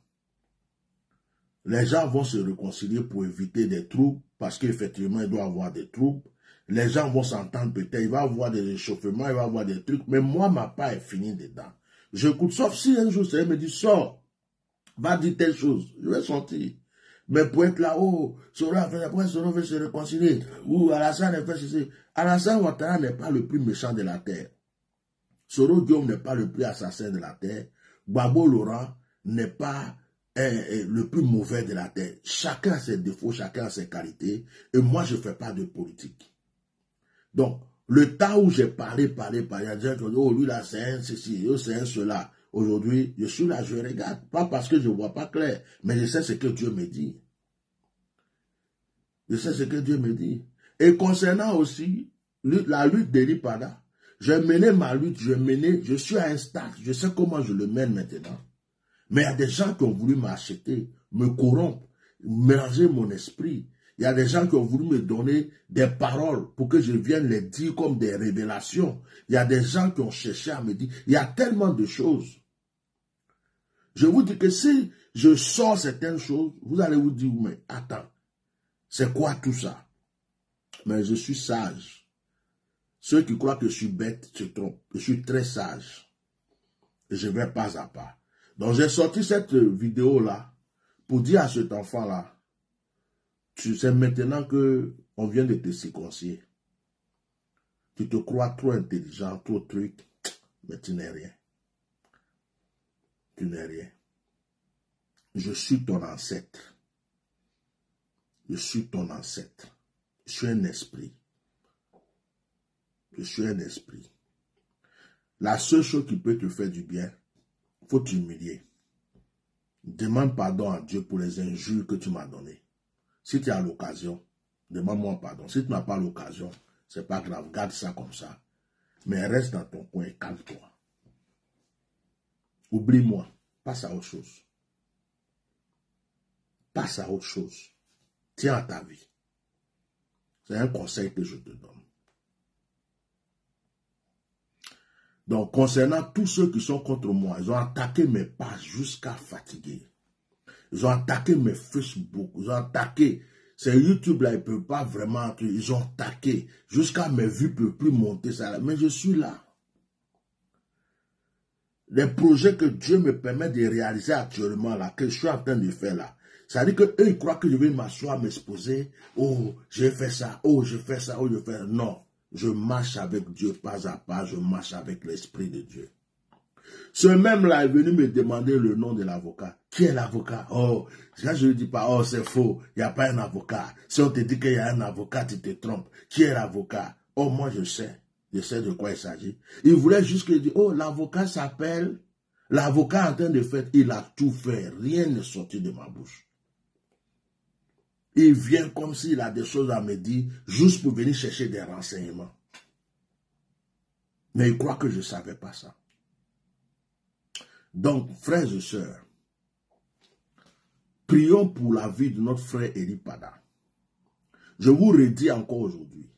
Les gens vont se réconcilier pour éviter des troubles, parce qu'effectivement, il doit y avoir des troubles. Les gens vont s'entendre peut-être, il va y avoir des réchauffements, il va y avoir des trucs, mais moi, ma part est finie dedans. J'écoute, sauf si un jour, ça me dit, sors, va dire telle chose, je vais sortir. Mais pour être là-haut, Soro veut se réconcilier, ou Alassane fait ceci. Alassane Ouattara n'est pas le plus méchant de la terre. Soro Guillaume n'est pas le plus assassin de la terre. Gbagbo Laurent n'est pas le plus mauvais de la terre. Chacun a ses défauts, chacun a ses qualités. Et moi, je ne fais pas de politique. Donc, le temps où j'ai parlé, il y a des gens qui ont dit, oh, lui là, c'est un ceci, c'est un cela. Aujourd'hui, je suis là, je regarde. Pas parce que je ne vois pas clair, mais je sais ce que Dieu me dit. Je sais ce que Dieu me dit. Et concernant aussi la lutte d'Elipada, j'ai mené ma lutte, je suis à un stade, je sais comment je le mène maintenant. Mais il y a des gens qui ont voulu m'acheter, me corrompre, mélanger mon esprit. Il y a des gens qui ont voulu me donner des paroles pour que je vienne les dire comme des révélations. Il y a des gens qui ont cherché à me dire, il y a tellement de choses. Je vous dis que si je sors certaines choses, vous allez vous dire, mais attends, c'est quoi tout ça? Mais je suis sage. Ceux qui croient que je suis bête se trompent. Je suis très sage. Et je vais pas à pas. Donc j'ai sorti cette vidéo-là pour dire à cet enfant-là, tu sais maintenant que on vient de te circoncier. Tu te crois trop intelligent, trop truc, mais tu n'es rien. Tu n'es rien. Je suis ton ancêtre. Je suis ton ancêtre. Je suis un esprit. Je suis un esprit. La seule chose qui peut te faire du bien, il faut t'humilier. Demande pardon à Dieu pour les injures que tu m'as données. Si tu as l'occasion, demande-moi pardon. Si tu n'as pas l'occasion, c'est pas grave, garde ça comme ça. Mais reste dans ton coin et calme-toi. Oublie-moi, passe à autre chose. Passe à autre chose. Tiens à ta vie. C'est un conseil que je te donne. Donc, concernant tous ceux qui sont contre moi, ils ont attaqué mes pages jusqu'à fatiguer. Ils ont attaqué mes Facebook, ils ont attaqué. Ces YouTube là, ils ne peuvent pas vraiment, ils ont attaqué. Jusqu'à mes vues ne peuvent plus monter ça. Mais je suis là. Les projets que Dieu me permet de réaliser actuellement là, que je suis en train de faire là. Ça veut dire qu'eux, ils croient que je vais m'asseoir, m'exposer. Oh, j'ai fait ça, oh, je fais ça, oh, je fais ça. Non. Je marche avec Dieu pas à pas, je marche avec l'Esprit de Dieu. Ce même-là est venu me demander le nom de l'avocat. Qui est l'avocat? Oh, quand je ne dis pas, oh, c'est faux, il n'y a pas un avocat. Si on te dit qu'il y a un avocat, tu te trompes. Qui est l'avocat? Oh, moi je sais de quoi il s'agit. Il voulait juste que je dise, oh, l'avocat s'appelle, l'avocat en train de faire, il a tout fait, rien n'est sorti de ma bouche. Il vient comme s'il a des choses à me dire, juste pour venir chercher des renseignements. Mais il croit que je ne savais pas ça. Donc, frères et sœurs, prions pour la vie de notre frère Eli Pada. Je vous redis encore aujourd'hui,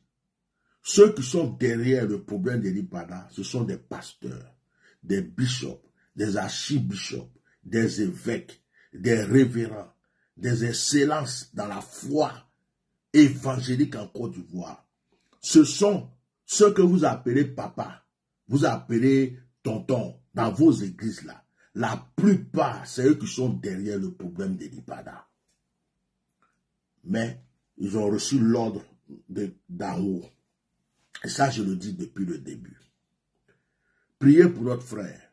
ceux qui sont derrière le problème d'Eli Pada, ce sont des pasteurs, des bishops, des archibishops, des évêques, des révérends, des excellences dans la foi évangélique en Côte d'Ivoire. Ce sont ceux que vous appelez papa, vous appelez tonton dans vos églises là. La plupart, c'est eux qui sont derrière le problème d'Eli Pada. Mais ils ont reçu l'ordre d'en haut. Et ça, je le dis depuis le début. Priez pour notre frère.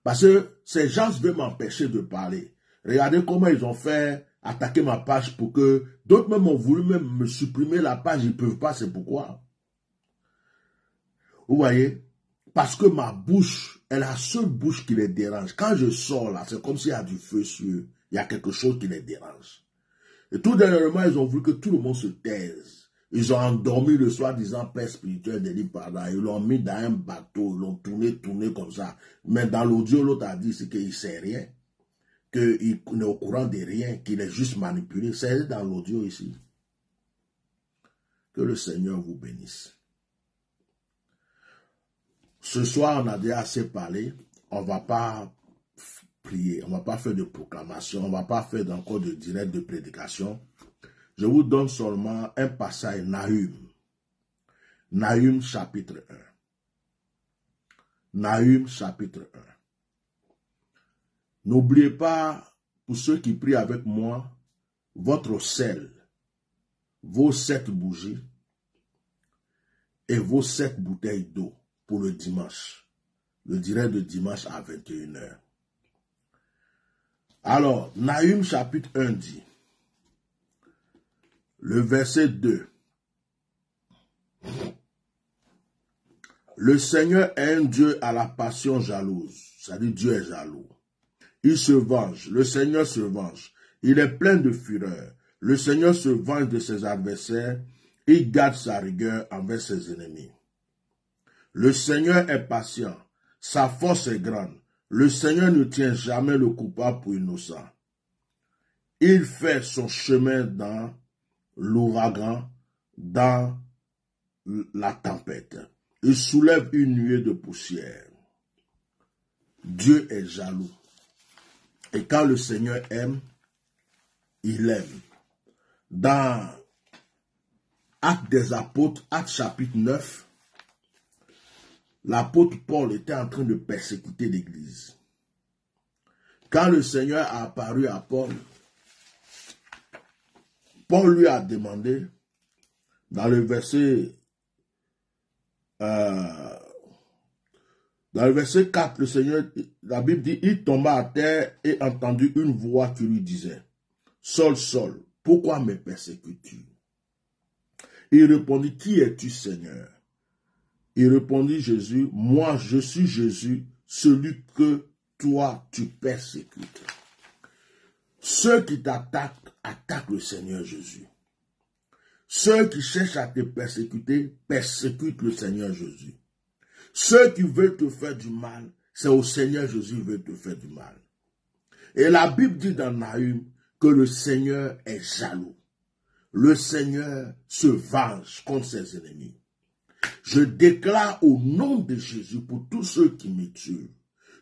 Parce que ces gens veulent m'empêcher de parler. Regardez comment ils ont fait attaquer ma page pour que d'autres même ont voulu même me supprimer la page. Ils ne peuvent pas, c'est pourquoi. Vous voyez? Parce que ma bouche est la seule bouche qui les dérange. Quand je sors là, c'est comme s'il y a du feu sur eux. Il y a quelque chose qui les dérange. Et tout dernièrement, ils ont voulu que tout le monde se taise. Ils ont endormi le soi-disant père spirituel d'Eli Pada. Ils l'ont mis dans un bateau. Ils l'ont tourné comme ça. Mais dans l'audio, l'autre a dit qu'il ne sait rien. Qu'il n'est au courant de rien. Qu'il est juste manipulé. C'est dans l'audio ici. Que le Seigneur vous bénisse. Ce soir, on a déjà assez parlé. On ne va pas prier. On ne va pas faire de proclamation. On ne va pas faire encore de direct de prédication. Je vous donne seulement un passage, Nahum. Nahum chapitre 1. Nahum chapitre 1. N'oubliez pas, pour ceux qui prient avec moi, votre sel, vos 7 bougies et vos 7 bouteilles d'eau pour le dimanche. Le direct de dimanche à 21 h. Alors, Nahum chapitre 1 dit, le verset 2. Le Seigneur est un Dieu à la passion jalouse. C'est-à-dire Dieu est jaloux. Il se venge. Le Seigneur se venge. Il est plein de fureur. Le Seigneur se venge de ses adversaires. Il garde sa rigueur envers ses ennemis. Le Seigneur est patient. Sa force est grande. Le Seigneur ne tient jamais le coupable pour innocent. Il fait son chemin dans l'ouragan, dans la tempête. Il soulève une nuée de poussière. Dieu est jaloux. Et quand le Seigneur aime, il aime. Dans Actes des Apôtres, Actes chapitre 9, l'apôtre Paul était en train de persécuter l'Église. Quand le Seigneur a apparu à Paul, Paul lui a demandé, dans le verset 4, le Seigneur, la Bible dit, il tomba à terre et entendit une voix qui lui disait, Saul, Saul, pourquoi me persécutes-tu? Il répondit, qui es-tu, Seigneur? Il répondit, Jésus, moi je suis Jésus, celui que toi tu persécutes. Ceux qui t'attaquent, attaquent le Seigneur Jésus. Ceux qui cherchent à te persécuter, persécutent le Seigneur Jésus. Ceux qui veulent te faire du mal, c'est au Seigneur Jésus qui veut te faire du mal. Et la Bible dit dans Nahum que le Seigneur est jaloux. Le Seigneur se venge contre ses ennemis. Je déclare au nom de Jésus pour tous ceux qui me tuent,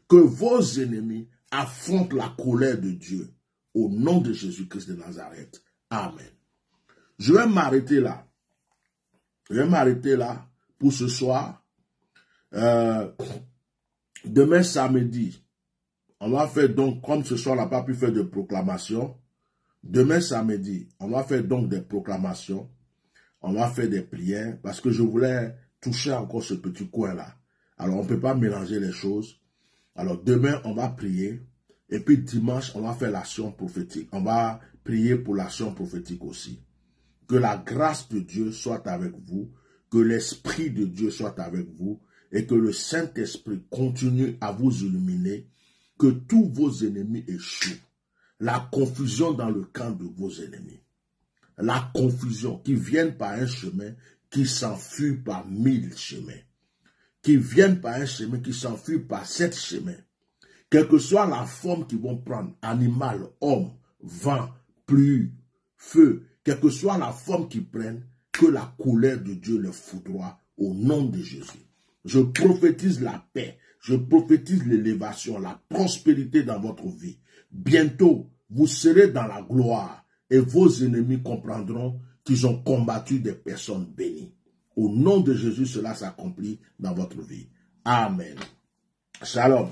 que vos ennemis affrontent la colère de Dieu au nom de Jésus-Christ de Nazareth. Amen. Je vais m'arrêter là. Je vais m'arrêter là pour ce soir. Demain samedi, on va faire donc, comme ce soir on n'a pas pu faire de proclamation, demain samedi, on va faire donc des proclamations, on va faire des prières, parce que je voulais toucher encore ce petit coin-là. Alors on ne peut pas mélanger les choses. Alors demain, on va prier, et puis dimanche, on va faire l'action prophétique. On va prier pour l'action prophétique aussi. Que la grâce de Dieu soit avec vous, que l'Esprit de Dieu soit avec vous, et que le Saint-Esprit continue à vous illuminer, que tous vos ennemis échouent. La confusion dans le camp de vos ennemis. La confusion qui vienne par un chemin, qui s'enfuit par 1000 chemins. Qui viennent par un chemin, qui s'enfuient par 7 chemins. Quelle que soit la forme qu'ils vont prendre, animal, homme, vent, pluie, feu, quelle que soit la forme qu'ils prennent, que la colère de Dieu les foudroie au nom de Jésus. Je prophétise la paix, je prophétise l'élévation, la prospérité dans votre vie. Bientôt, vous serez dans la gloire et vos ennemis comprendront qu'ils ont combattu des personnes bénies. Au nom de Jésus, cela s'accomplit dans votre vie. Amen. Shalom.